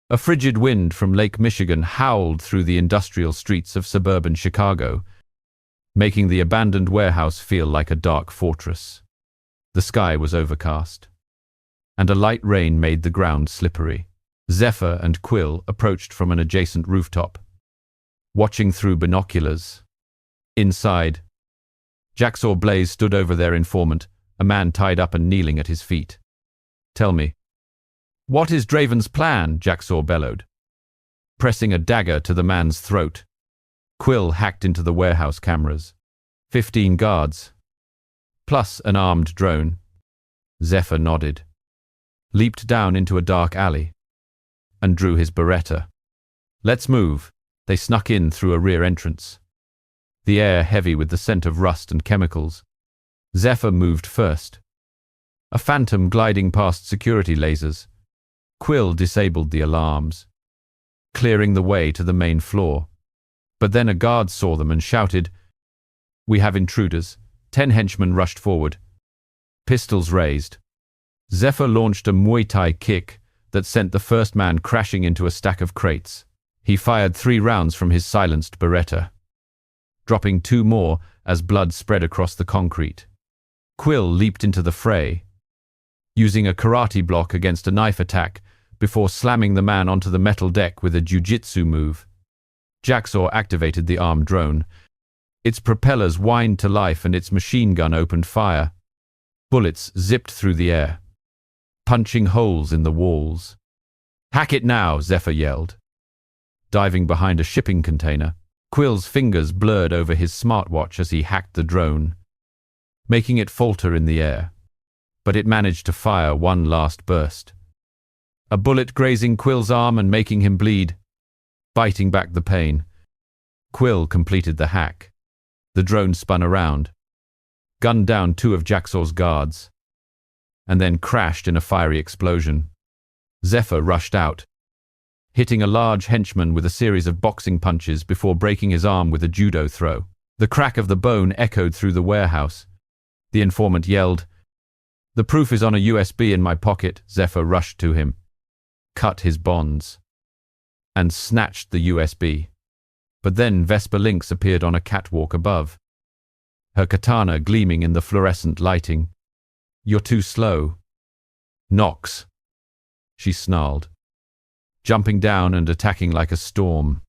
A frigid wind from Lake Michigan howled through the industrial streets of suburban Chicago, making the abandoned warehouse feel like a dark fortress. The sky was overcast, and a light rain made the ground slippery. Zephyr and Quill approached from an adjacent rooftop, watching through binoculars. Inside, Jacksaw Blaze stood over their informant, a man tied up and kneeling at his feet. Tell me, what is Draven's plan? Jacksaw bellowed, pressing a dagger to the man's throat. Quill hacked into the warehouse cameras. 15 guards, plus an armed drone. Zephyr nodded, leaped down into a dark alley, and drew his Beretta. Let's move. They snuck in through a rear entrance, the air heavy with the scent of rust and chemicals. Zephyr moved first, a phantom gliding past security lasers. Quill disabled the alarms, clearing the way to the main floor. But then a guard saw them and shouted, "We have intruders." 10 henchmen rushed forward, pistols raised. Zephyr launched a Muay Thai kick that sent the first man crashing into a stack of crates. He fired 3 rounds from his silenced Beretta, dropping 2 more as blood spread across the concrete. Quill leaped into the fray, using a karate block against a knife attack before slamming the man onto the metal deck with a jiu-jitsu move. Jacksaw activated the armed drone. Its propellers whined to life and its machine gun opened fire. Bullets zipped through the air, punching holes in the walls. "Hack it now," Zephyr yelled, diving behind a shipping container. Quill's fingers blurred over his smartwatch as he hacked the drone, making it falter in the air. But it managed to fire one last burst, a bullet grazing Quill's arm and making him bleed, biting back the pain. Quill completed the hack. The drone spun around, gunned down 2 of Jacksaw's guards, and then crashed in a fiery explosion. Zephyr rushed out, hitting a large henchman with a series of boxing punches before breaking his arm with a judo throw. The crack of the bone echoed through the warehouse. The informant yelled, "The proof is on a USB in my pocket." Zephyr rushed to him, cut his bonds, and snatched the USB. But then Vesper Lynx appeared on a catwalk above, her katana gleaming in the fluorescent lighting. "You're too slow, Nox," she snarled, jumping down and attacking like a storm.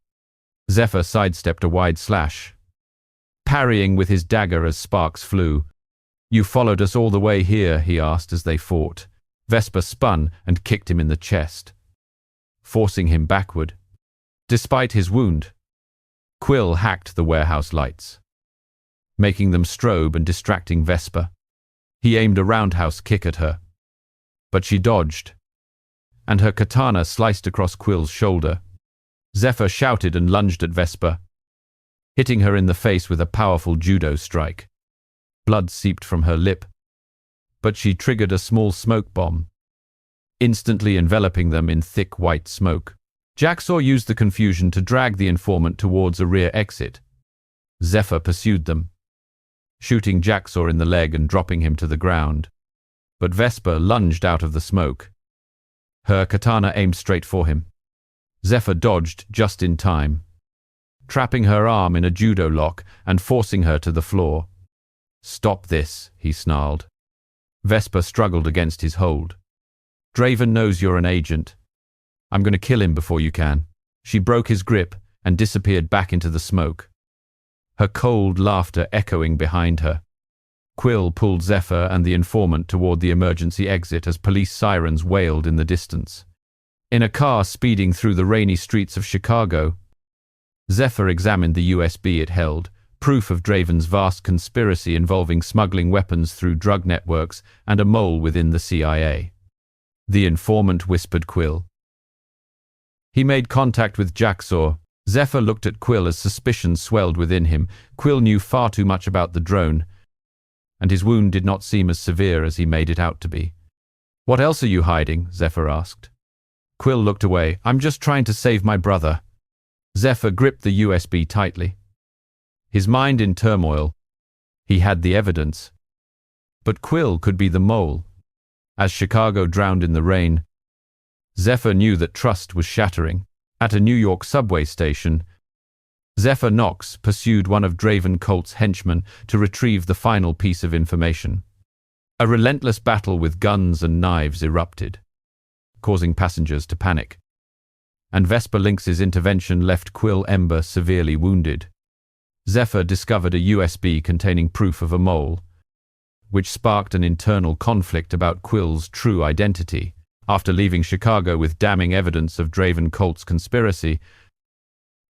Zephyr sidestepped a wide slash, parrying with his dagger as sparks flew. "You followed us all the way here?" he asked as they fought. Vesper spun and kicked him in the chest, forcing him backward. Despite his wound, Quill hacked the warehouse lights, making them strobe and distracting Vesper. He aimed a roundhouse kick at her, but she dodged, and her katana sliced across Quill's shoulder. Zephyr shouted and lunged at Vesper, hitting her in the face with a powerful judo strike. Blood seeped from her lip, but she triggered a small smoke bomb, instantly enveloping them in thick white smoke. Jacksaw used the confusion to drag the informant towards a rear exit. Zephyr pursued them, shooting Jacksaw in the leg and dropping him to the ground. But Vesper lunged out of the smoke, her katana aimed straight for him. Zephyr dodged just in time, trapping her arm in a judo lock and forcing her to the floor. "Stop this," he snarled. Vesper struggled against his hold. "Draven knows you're an agent. I'm going to kill him before you can." She broke his grip and disappeared back into the smoke, her cold laughter echoing behind her. Quill pulled Zephyr and the informant toward the emergency exit as police sirens wailed in the distance. In a car speeding through the rainy streets of Chicago, Zephyr examined the USB it held, proof of Draven's vast conspiracy involving smuggling weapons through drug networks and a mole within the CIA. The informant whispered Quill. He made contact with Jacksaw. Zephyr looked at Quill as suspicion swelled within him. Quill knew far too much about the drone, and his wound did not seem as severe as he made it out to be. "What else are you hiding?" Zephyr asked. Quill looked away. "I'm just trying to save my brother." Zephyr gripped the USB tightly. His mind in turmoil. He had the evidence. But Quill could be the mole. As Chicago drowned in the rain, Zephyr knew that trust was shattering. At a New York subway station, Zephyr Knox pursued one of Draven Colt's henchmen to retrieve the final piece of information. A relentless battle with guns and knives erupted, causing passengers to panic. And Vesper Lynx's intervention left Quill Ember severely wounded. Zephyr discovered a USB containing proof of a mole, which sparked an internal conflict about Quill's true identity. After leaving Chicago with damning evidence of Draven Colt's conspiracy,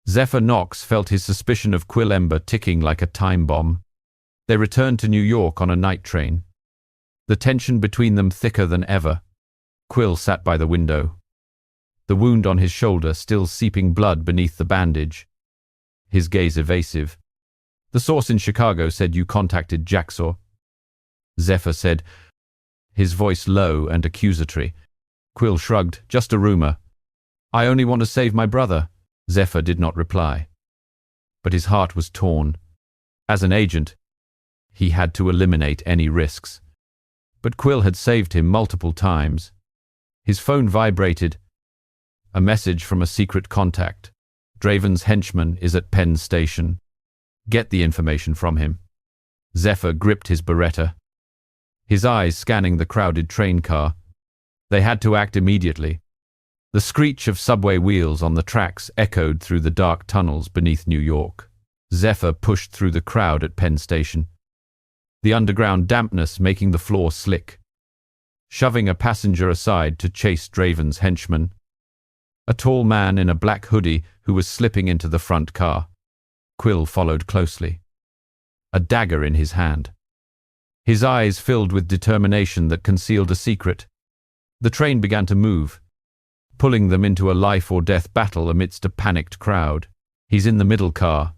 Zephyr Knox felt his suspicion of Quill Ember ticking like a time bomb. They returned to New York on a night train, the tension between them thicker than ever. Quill sat by the window, the wound on his shoulder still seeping blood beneath the bandage, his gaze evasive. "The source in Chicago said you contacted Jacksaw," Zephyr said, his voice low and accusatory. Quill shrugged. "Just a rumor. I only want to save my brother." Zephyr did not reply, but his heart was torn. As an agent, he had to eliminate any risks. But Quill had saved him multiple times. His phone vibrated. A message from a secret contact. "Draven's henchman is at Penn Station. Get the information from him." Zephyr gripped his Beretta, his eyes scanning the crowded train car. They had to act immediately. The screech of subway wheels on the tracks echoed through the dark tunnels beneath New York. Zephyr pushed through the crowd at Penn Station, the underground dampness making the floor slick, shoving a passenger aside to chase Draven's henchman, a tall man in a black hoodie who was slipping into the front car. Quill followed closely, a dagger in his hand, his eyes filled with determination that concealed a secret. The train began to move, pulling them into a life-or-death battle amidst a panicked crowd. "He's in the middle car,"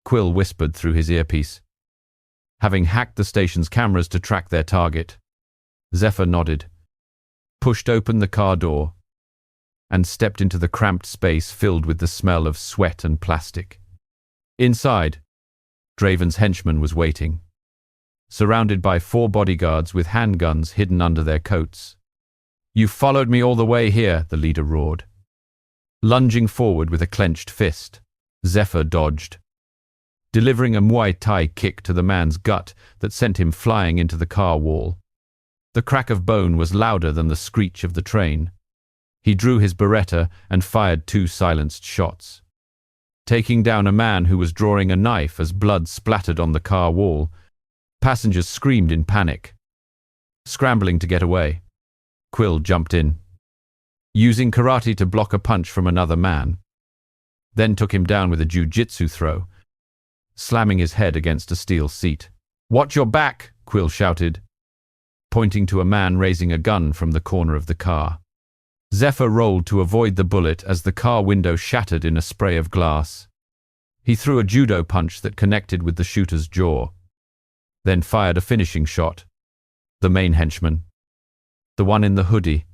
Quill whispered through his earpiece, having hacked the station's cameras to track their target. Zephyr nodded, pushed open the car door, and stepped into the cramped space filled with the smell of sweat and plastic. Inside, Draven's henchman was waiting, surrounded by 4 bodyguards with handguns hidden under their coats. "You followed me all the way here," the leader roared. Lunging forward with a clenched fist, Zephyr dodged, delivering a Muay Thai kick to the man's gut that sent him flying into the car wall. The crack of bone was louder than the screech of the train. He drew his Beretta and fired 2 silenced shots, taking down a man who was drawing a knife as blood splattered on the car wall. Passengers screamed in panic, scrambling to get away. Quill jumped in, using karate to block a punch from another man, then took him down with a jiu-jitsu throw, slamming his head against a steel seat. "Watch your back!" Quill shouted, pointing to a man raising a gun from the corner of the car. Zephyr rolled to avoid the bullet as the car window shattered in a spray of glass. He threw a judo punch that connected with the shooter's jaw, then fired a finishing shot. The main henchman, the one in the hoodie,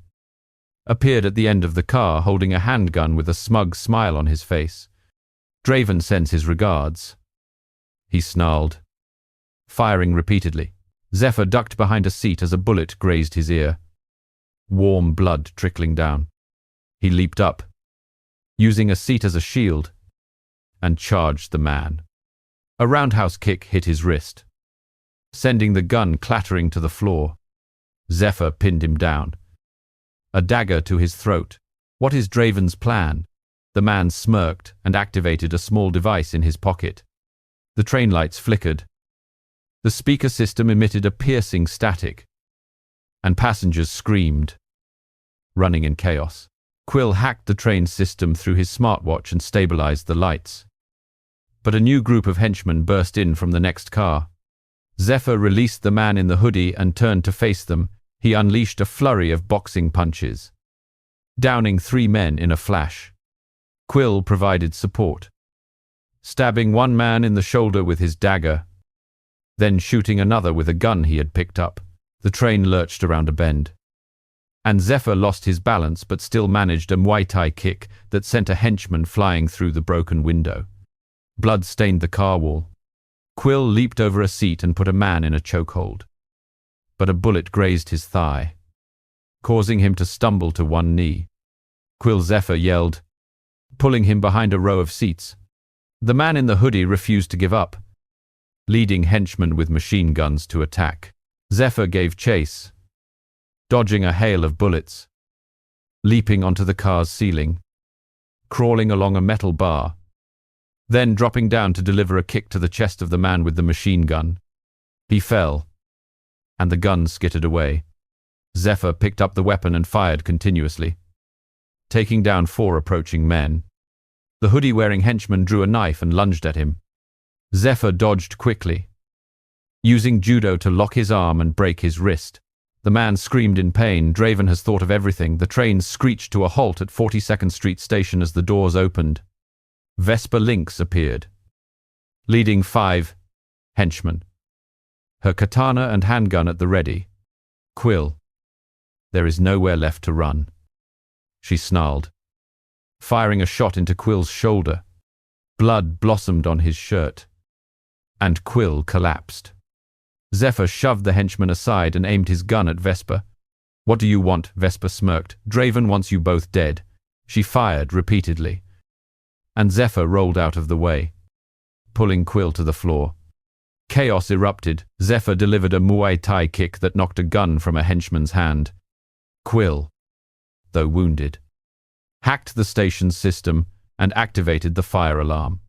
appeared at the end of the car holding a handgun with a smug smile on his face. "Draven sends his regards," he snarled, firing repeatedly. Zephyr ducked behind a seat as a bullet grazed his ear, warm blood trickling down. He leaped up, using a seat as a shield, and charged the man. A roundhouse kick hit his wrist, sending the gun clattering to the floor. Zephyr pinned him down, a dagger to his throat. "What is Draven's plan?" The man smirked and activated a small device in his pocket. The train lights flickered. The speaker system emitted a piercing static, and passengers screamed, running in chaos. Quill hacked the train system through his smartwatch and stabilized the lights. But a new group of henchmen burst in from the next car. Zephyr released the man in the hoodie and turned to face them. He unleashed a flurry of boxing punches, downing 3 men in a flash. Quill provided support, stabbing one man in the shoulder with his dagger, then shooting another with a gun he had picked up. The train lurched around a bend, and Zephyr lost his balance but still managed a Muay Thai kick that sent a henchman flying through the broken window. Blood stained the car wall. Quill leaped over a seat and put a man in a chokehold, but a bullet grazed his thigh, causing him to stumble to one knee. Zephyr yelled, pulling him behind a row of seats. The man in the hoodie refused to give up, leading henchmen with machine guns to attack. Zephyr gave chase, dodging a hail of bullets, leaping onto the car's ceiling, crawling along a metal bar, then dropping down to deliver a kick to the chest of the man with the machine gun. He fell, and the gun skittered away. Zephyr picked up the weapon and fired continuously, taking down 4 approaching men. The hoodie-wearing henchman drew a knife and lunged at him. Zephyr dodged quickly, using judo to lock his arm and break his wrist. The man screamed in pain. Draven has thought of everything. The train screeched to a halt at 42nd Street Station as the doors opened. Vesper Lynx appeared, leading 5 henchmen, her katana and handgun at the ready. Quill, there is nowhere left to run, she snarled, firing a shot into Quill's shoulder. Blood blossomed on his shirt, and Quill collapsed. Zephyr shoved the henchman aside and aimed his gun at Vesper. What do you want? Vesper smirked. Draven wants you both dead. She fired repeatedly, and Zephyr rolled out of the way, pulling Quill to the floor. Chaos erupted. Zephyr delivered a Muay Thai kick that knocked a gun from a henchman's hand. Quill, though wounded, hacked the station's system and activated the fire alarm,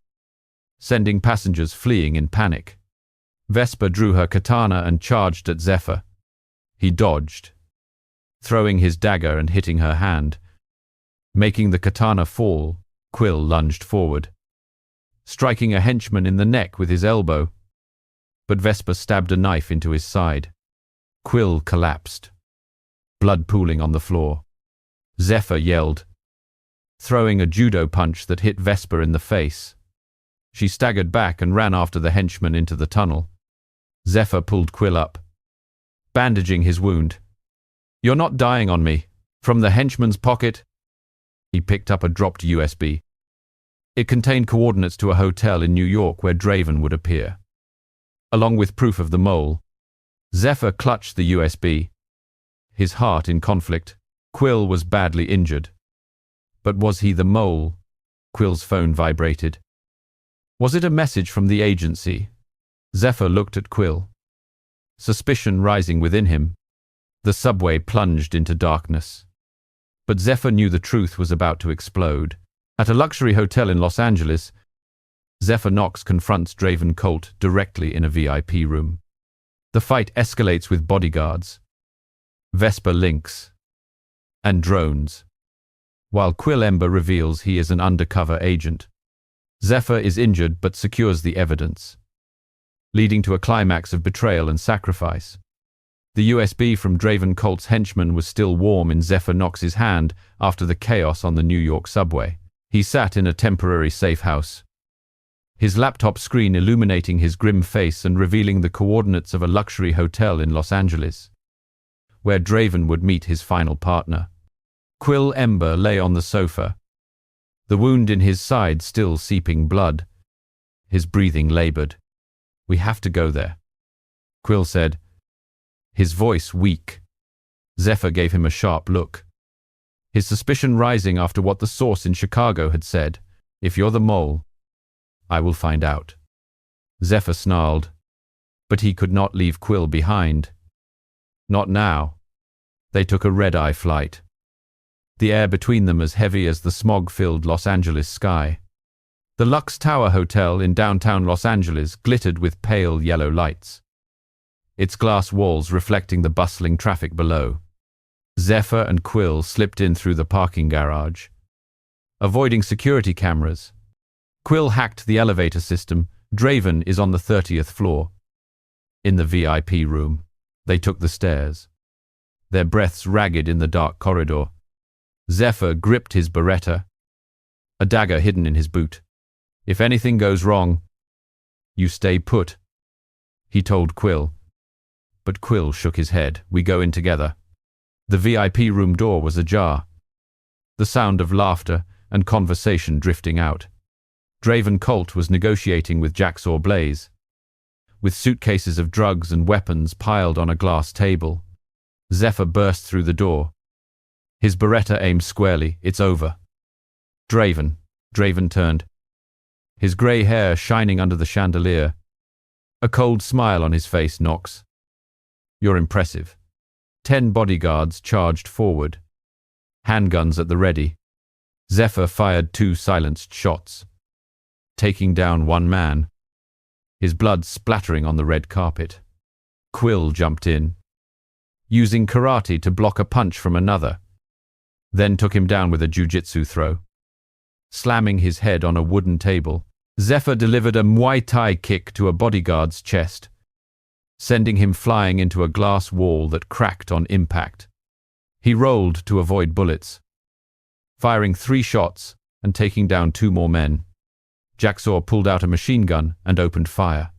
sending passengers fleeing in panic. Vesper drew her katana and charged at Zephyr. He dodged, throwing his dagger and hitting her hand. Making the katana fall, Quill lunged forward, striking a henchman in the neck with his elbow, but Vesper stabbed a knife into his side. Quill collapsed, blood pooling on the floor. Zephyr yelled, throwing a judo punch that hit Vesper in the face. She staggered back and ran after the henchman into the tunnel. Zephyr pulled Quill up, bandaging his wound. You're not dying on me. From the henchman's pocket, he picked up a dropped USB. It contained coordinates to a hotel in New York where Draven would appear, along with proof of the mole. Zephyr clutched the USB, his heart in conflict. Quill was badly injured. But was he the mole? Quill's phone vibrated. Was it a message from the agency? Zephyr looked at Quill, suspicion rising within him. The subway plunged into darkness, but Zephyr knew the truth was about to explode. At a luxury hotel in Los Angeles, Zephyr Knox confronts Draven Colt directly in a VIP room. The fight escalates with bodyguards, Vesper Lynx, and drones, while Quill Ember reveals he is an undercover agent. Zephyr is injured but secures the evidence, leading to a climax of betrayal and sacrifice. The USB from Draven Colt's henchman was still warm in Zephyr Knox's hand after the chaos on the New York subway. He sat in a temporary safe house, his laptop screen illuminating his grim face and revealing the coordinates of a luxury hotel in Los Angeles, where Draven would meet his final partner. Quill Ember lay on the sofa, the wound in his side still seeping blood. His breathing labored. We have to go there, Quill said, his voice weak. Zephyr gave him a sharp look, his suspicion rising after what the source in Chicago had said. If you're the mole, I will find out. Zephyr snarled, but he could not leave Quill behind. Not now. They took a red-eye flight, the air between them as heavy as the smog-filled Los Angeles sky. The Lux Tower Hotel in downtown Los Angeles glittered with pale yellow lights, its glass walls reflecting the bustling traffic below. Zephyr and Quill slipped in through the parking garage, avoiding security cameras. Quill hacked the elevator system. Draven is on the 30th floor. In the VIP room, they took the stairs, their breaths ragged in the dark corridor. Zephyr gripped his Beretta, a dagger hidden in his boot. "If anything goes wrong, you stay put," he told Quill. But Quill shook his head. "We go in together." The VIP room door was ajar, the sound of laughter and conversation drifting out. Draven Colt was negotiating with Jacksaw Blaze, with suitcases of drugs and weapons piled on a glass table. Zephyr burst through the door, his Beretta aimed squarely. "It's over." Draven turned, his grey hair shining under the chandelier, a cold smile on his face. "Knox, you're impressive." 10 bodyguards charged forward, handguns at the ready. Zephyr fired 2 silenced shots, taking down 1 man, his blood splattering on the red carpet. Quill jumped in, using karate to block a punch from another, then took him down with a jiu-jitsu throw. Slamming his head on a wooden table, Zephyr delivered a Muay Thai kick to a bodyguard's chest, sending him flying into a glass wall that cracked on impact. He rolled to avoid bullets, firing 3 shots and taking down 2 more men. Jacksaw pulled out a machine gun and opened fire,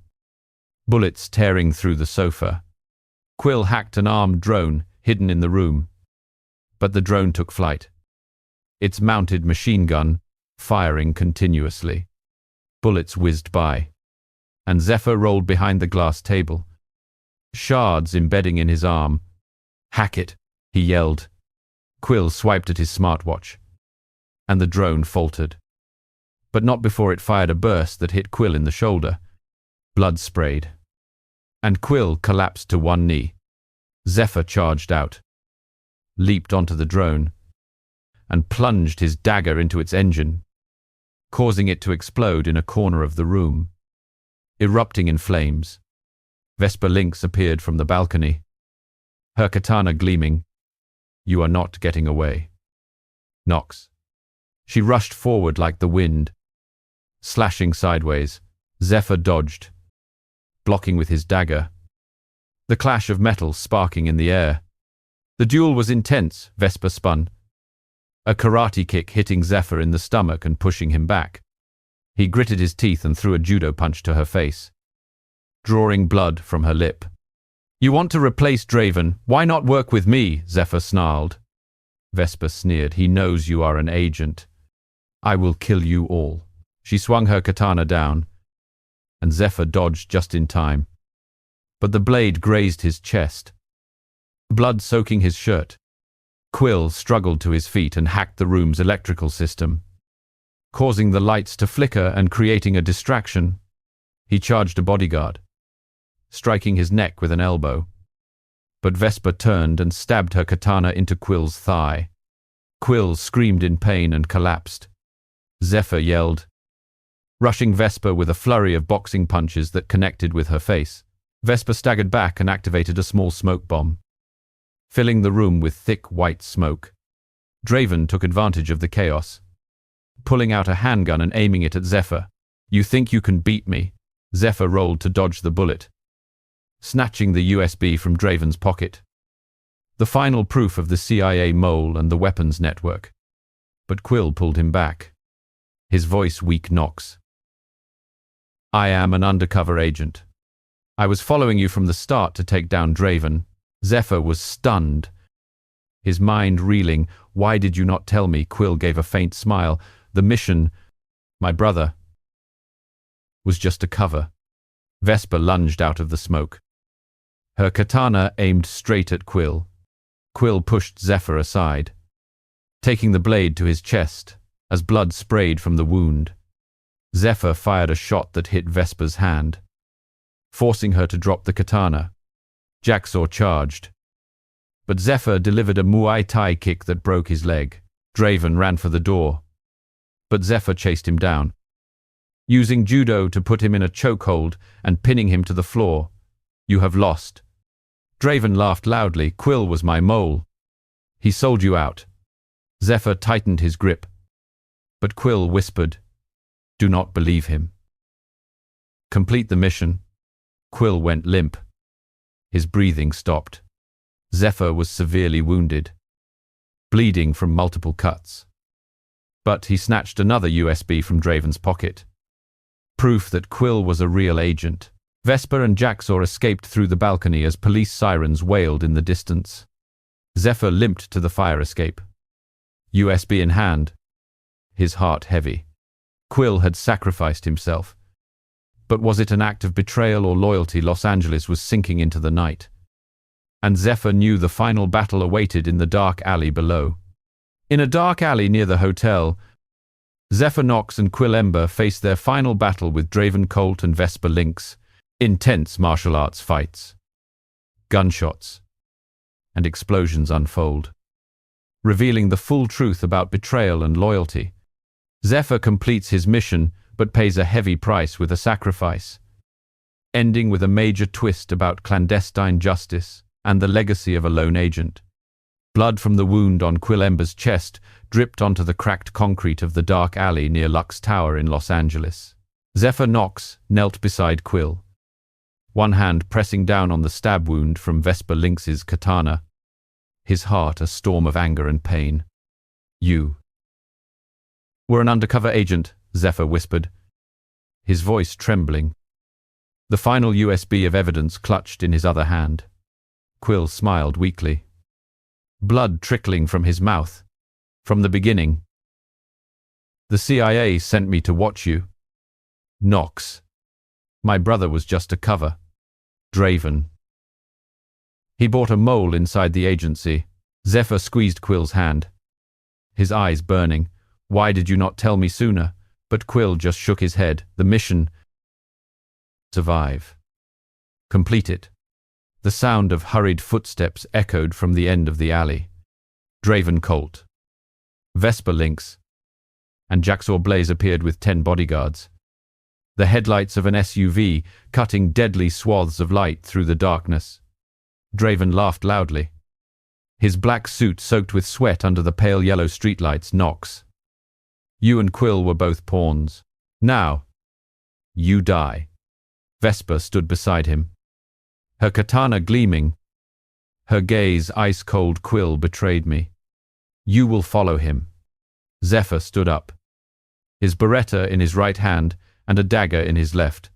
bullets tearing through the sofa. Quill hacked an armed drone hidden in the room, but the drone took flight, its mounted machine gun firing continuously. Bullets whizzed by, and Zephyr rolled behind the glass table, shards embedding in his arm. "Hack it," he yelled. Quill swiped at his smartwatch, and the drone faltered, but not before it fired a burst that hit Quill in the shoulder. Blood sprayed, and Quill collapsed to one knee. Zephyr charged out, leaped onto the drone, and plunged his dagger into its engine, causing it to explode in a corner of the room. Erupting in flames, Vesper Lynx appeared from the balcony, her katana gleaming. "You are not getting away, Knox." She rushed forward like the wind, slashing sideways. Zephyr dodged, blocking with his dagger, the clash of metal sparking in the air. The duel was intense. Vesper spun, a karate kick hitting Zephyr in the stomach and pushing him back. He gritted his teeth and threw a judo punch to her face, drawing blood from her lip. "You want to replace Draven? Why not work with me?" Zephyr snarled. Vesper sneered. "He knows you are an agent. I will kill you all." She swung her katana down, and Zephyr dodged just in time, but the blade grazed his chest, blood soaking his shirt. Quill struggled to his feet and hacked the room's electrical system, causing the lights to flicker and creating a distraction. He charged a bodyguard, striking his neck with an elbow, but Vesper turned and stabbed her katana into Quill's thigh. Quill screamed in pain and collapsed. Zephyr yelled, rushing Vesper with a flurry of boxing punches that connected with her face. Vesper staggered back and activated a small smoke bomb, filling the room with thick white smoke. Draven took advantage of the chaos, pulling out a handgun and aiming it at Zephyr. "You think you can beat me?" Zephyr rolled to dodge the bullet, snatching the USB from Draven's pocket, the final proof of the CIA mole and the weapons network. But Quill pulled him back, his voice weak. "Knox, I am an undercover agent. I was following you from the start to take down Draven." Zephyr was stunned, his mind reeling. "Why did you not tell me?" Quill gave a faint smile. "The mission, my brother, was just a cover." Vesper lunged out of the smoke, her katana aimed straight at Quill. Quill pushed Zephyr aside, taking the blade to his chest as blood sprayed from the wound. Zephyr fired a shot that hit Vesper's hand, forcing her to drop the katana. Jacksaw charged, but Zephyr delivered a Muay Thai kick that broke his leg. Draven ran for the door, but Zephyr chased him down, using judo to put him in a chokehold and pinning him to the floor. "You have lost." Draven laughed loudly. "Quill was my mole. He sold you out. Zephyr tightened his grip, but Quill whispered, "Do not believe him. Complete the mission." Quill went limp. His breathing stopped. Zephyr was severely wounded, bleeding from multiple cuts. But he snatched another USB from Draven's pocket. Proof that Quill was a real agent. Vesper and Jaxor escaped through the balcony as police sirens wailed in the distance. Zephyr limped to the fire escape, USB in hand, his heart heavy. Quill had sacrificed himself. But was it an act of betrayal or loyalty? Los Angeles was sinking into the night, and Zephyr knew the final battle awaited in the dark alley below. In a dark alley near the hotel, Zephyr Knox and Quill Ember faced their final battle with Draven Colt and Vesper Lynx. Intense martial arts fights, gunshots, and explosions unfold, revealing the full truth about betrayal and loyalty. Zephyr completes his mission, but pays a heavy price with a sacrifice, ending with a major twist about clandestine justice and the legacy of a lone agent. Blood from the wound on Quill Ember's chest dripped onto the cracked concrete of the dark alley near Lux Tower in Los Angeles. Zephyr Knox knelt beside Quill, one hand pressing down on the stab wound from Vesper Lynx's katana, his heart a storm of anger and pain. "You were an undercover agent," Zephyr whispered, his voice trembling, the final USB of evidence clutched in his other hand. Quill smiled weakly, blood trickling from his mouth. "From the beginning. The CIA sent me to watch you. Knox. My brother was just a cover. Draven. He bought a mole inside the agency." Zephyr squeezed Quill's hand, his eyes burning. "Why did you not tell me sooner?" But Quill just shook his head. "The mission. Survive. Complete it." The sound of hurried footsteps echoed from the end of the alley. Draven Colt, Vesper Lynx, and Jaxor Blaze appeared with 10 bodyguards, the headlights of an SUV cutting deadly swaths of light through the darkness. Draven laughed loudly, his black suit soaked with sweat under the pale yellow streetlights. "Knox, you and Quill were both pawns. Now, you die." Vesper stood beside him, her katana gleaming, her gaze ice-cold. "Quill betrayed me. You will follow him." Zephyr stood up, his Beretta in his right hand and a dagger in his left,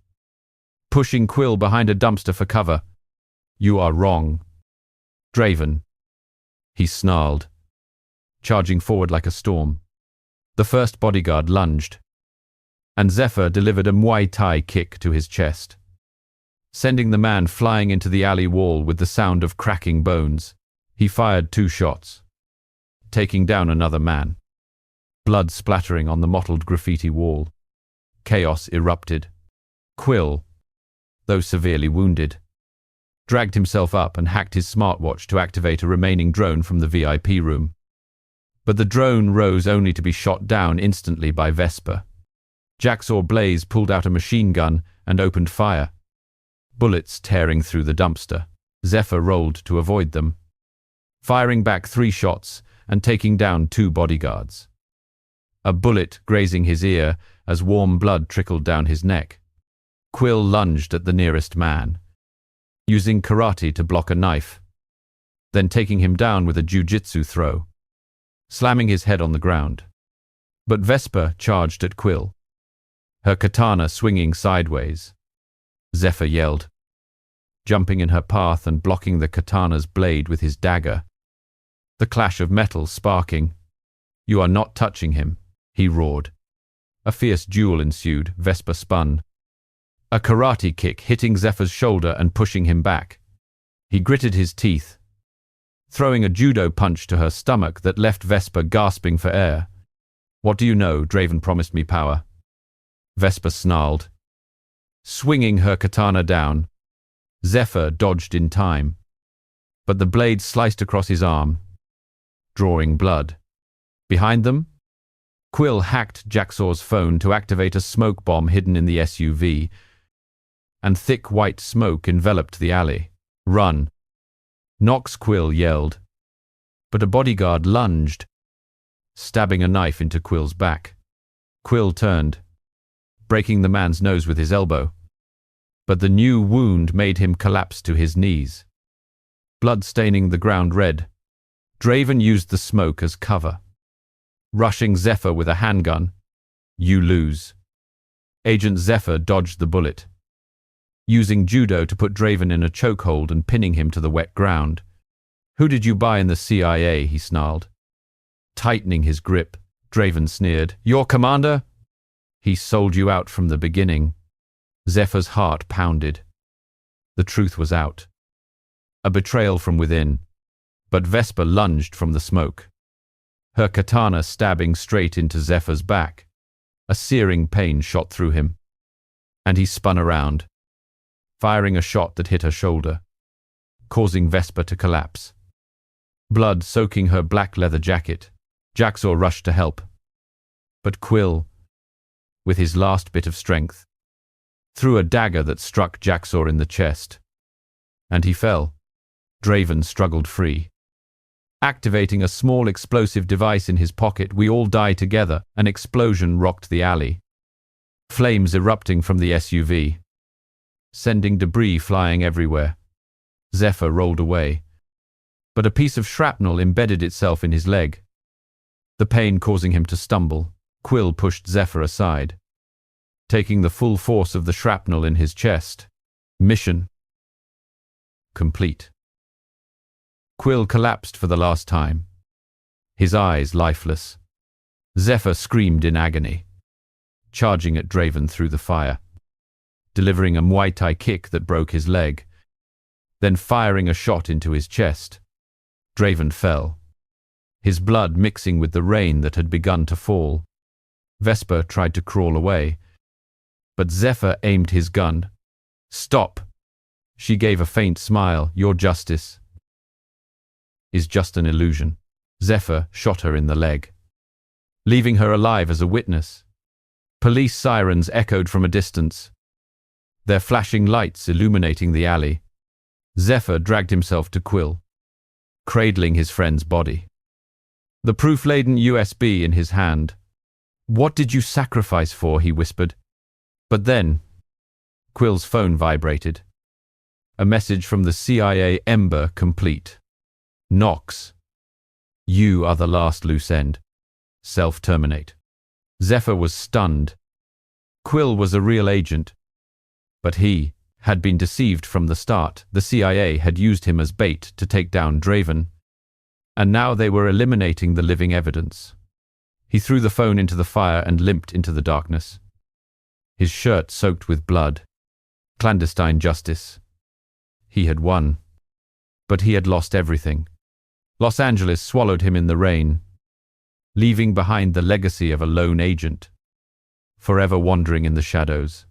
pushing Quill behind a dumpster for cover. "You are wrong, Draven," he snarled, charging forward like a storm. The first bodyguard lunged, and Zephyr delivered a Muay Thai kick to his chest, sending the man flying into the alley wall with the sound of cracking bones. He fired 2 shots, taking down another man, blood splattering on the mottled graffiti wall. Chaos erupted. Quill, though severely wounded, dragged himself up and hacked his smartwatch to activate a remaining drone from the VIP room. But the drone rose only to be shot down instantly by Vesper. Jaxor Blaze pulled out a machine gun and opened fire, bullets tearing through the dumpster. Zephyr rolled to avoid them, firing back 3 shots and taking down 2 bodyguards. A bullet grazing his ear as warm blood trickled down his neck. Quill lunged at the nearest man, using karate to block a knife, then taking him down with a jiu-jitsu throw, slamming his head on the ground. But Vesper charged at Quill, her katana swinging sideways. Zephyr yelled, jumping in her path and blocking the katana's blade with his dagger, the clash of metal sparking. "You are not touching him," he roared. A fierce duel ensued. Vesper spun, a karate kick hitting Zephyr's shoulder and pushing him back. He gritted his teeth, throwing a judo punch to her stomach that left Vesper gasping for air. "What do you know? Draven promised me power." Vesper snarled, swinging her katana down. Zephyr dodged in time, but the blade sliced across his arm, drawing blood. Behind them, Quill hacked Jaxor's phone to activate a smoke bomb hidden in the SUV, and thick white smoke enveloped the alley. "Run!" Knox, Quill yelled, but a bodyguard lunged, stabbing a knife into Quill's back. Quill turned, breaking the man's nose with his elbow, but the new wound made him collapse to his knees. Blood staining the ground red, Draven used the smoke as cover. Rushing Zephyr with a handgun, you lose. Agent Zephyr dodged the bullet, using judo to put Draven in a chokehold and pinning him to the wet ground. Who did you buy in the CIA? He snarled. Tightening his grip, Draven sneered. Your commander? He sold you out from the beginning. Zephyr's heart pounded. The truth was out. A betrayal from within, but Vesper lunged from the smoke, her katana stabbing straight into Zephyr's back. A searing pain shot through him, and he spun around, firing a shot that hit her shoulder, causing Vesper to collapse. Blood soaking her black leather jacket, Jaxor rushed to help. But Quill, with his last bit of strength, threw a dagger that struck Jaxor in the chest, and he fell. Draven struggled free. Activating a small explosive device in his pocket, we all die together. An explosion rocked the alley, flames erupting from the SUV, sending debris flying everywhere. Zephyr rolled away, but a piece of shrapnel embedded itself in his leg, the pain causing him to stumble. Quill pushed Zephyr aside, taking the full force of the shrapnel in his chest. Mission complete. Quill collapsed for the last time, his eyes lifeless. Zephyr screamed in agony, charging at Draven through the fire, delivering a Muay Thai kick that broke his leg, then firing a shot into his chest. Draven fell, his blood mixing with the rain that had begun to fall. Vesper tried to crawl away, but Zephyr aimed his gun. Stop! She gave a faint smile. Your justice is just an illusion. Zephyr shot her in the leg, leaving her alive as a witness. Police sirens echoed from a distance, their flashing lights illuminating the alley. Zephyr dragged himself to Quill, cradling his friend's body, the proof-laden USB in his hand. What did you sacrifice for? He whispered. But then, Quill's phone vibrated. A message from the CIA. Ember complete. Knox, you are the last loose end. Self-terminate. Zephyr was stunned. Quill was a real agent, but he had been deceived from the start. The CIA had used him as bait to take down Draven, and now they were eliminating the living evidence. He threw the phone into the fire and limped into the darkness, his shirt soaked with blood. Clandestine justice. He had won, but he had lost everything. Los Angeles swallowed him in the rain, leaving behind the legacy of a lone agent, forever wandering in the shadows.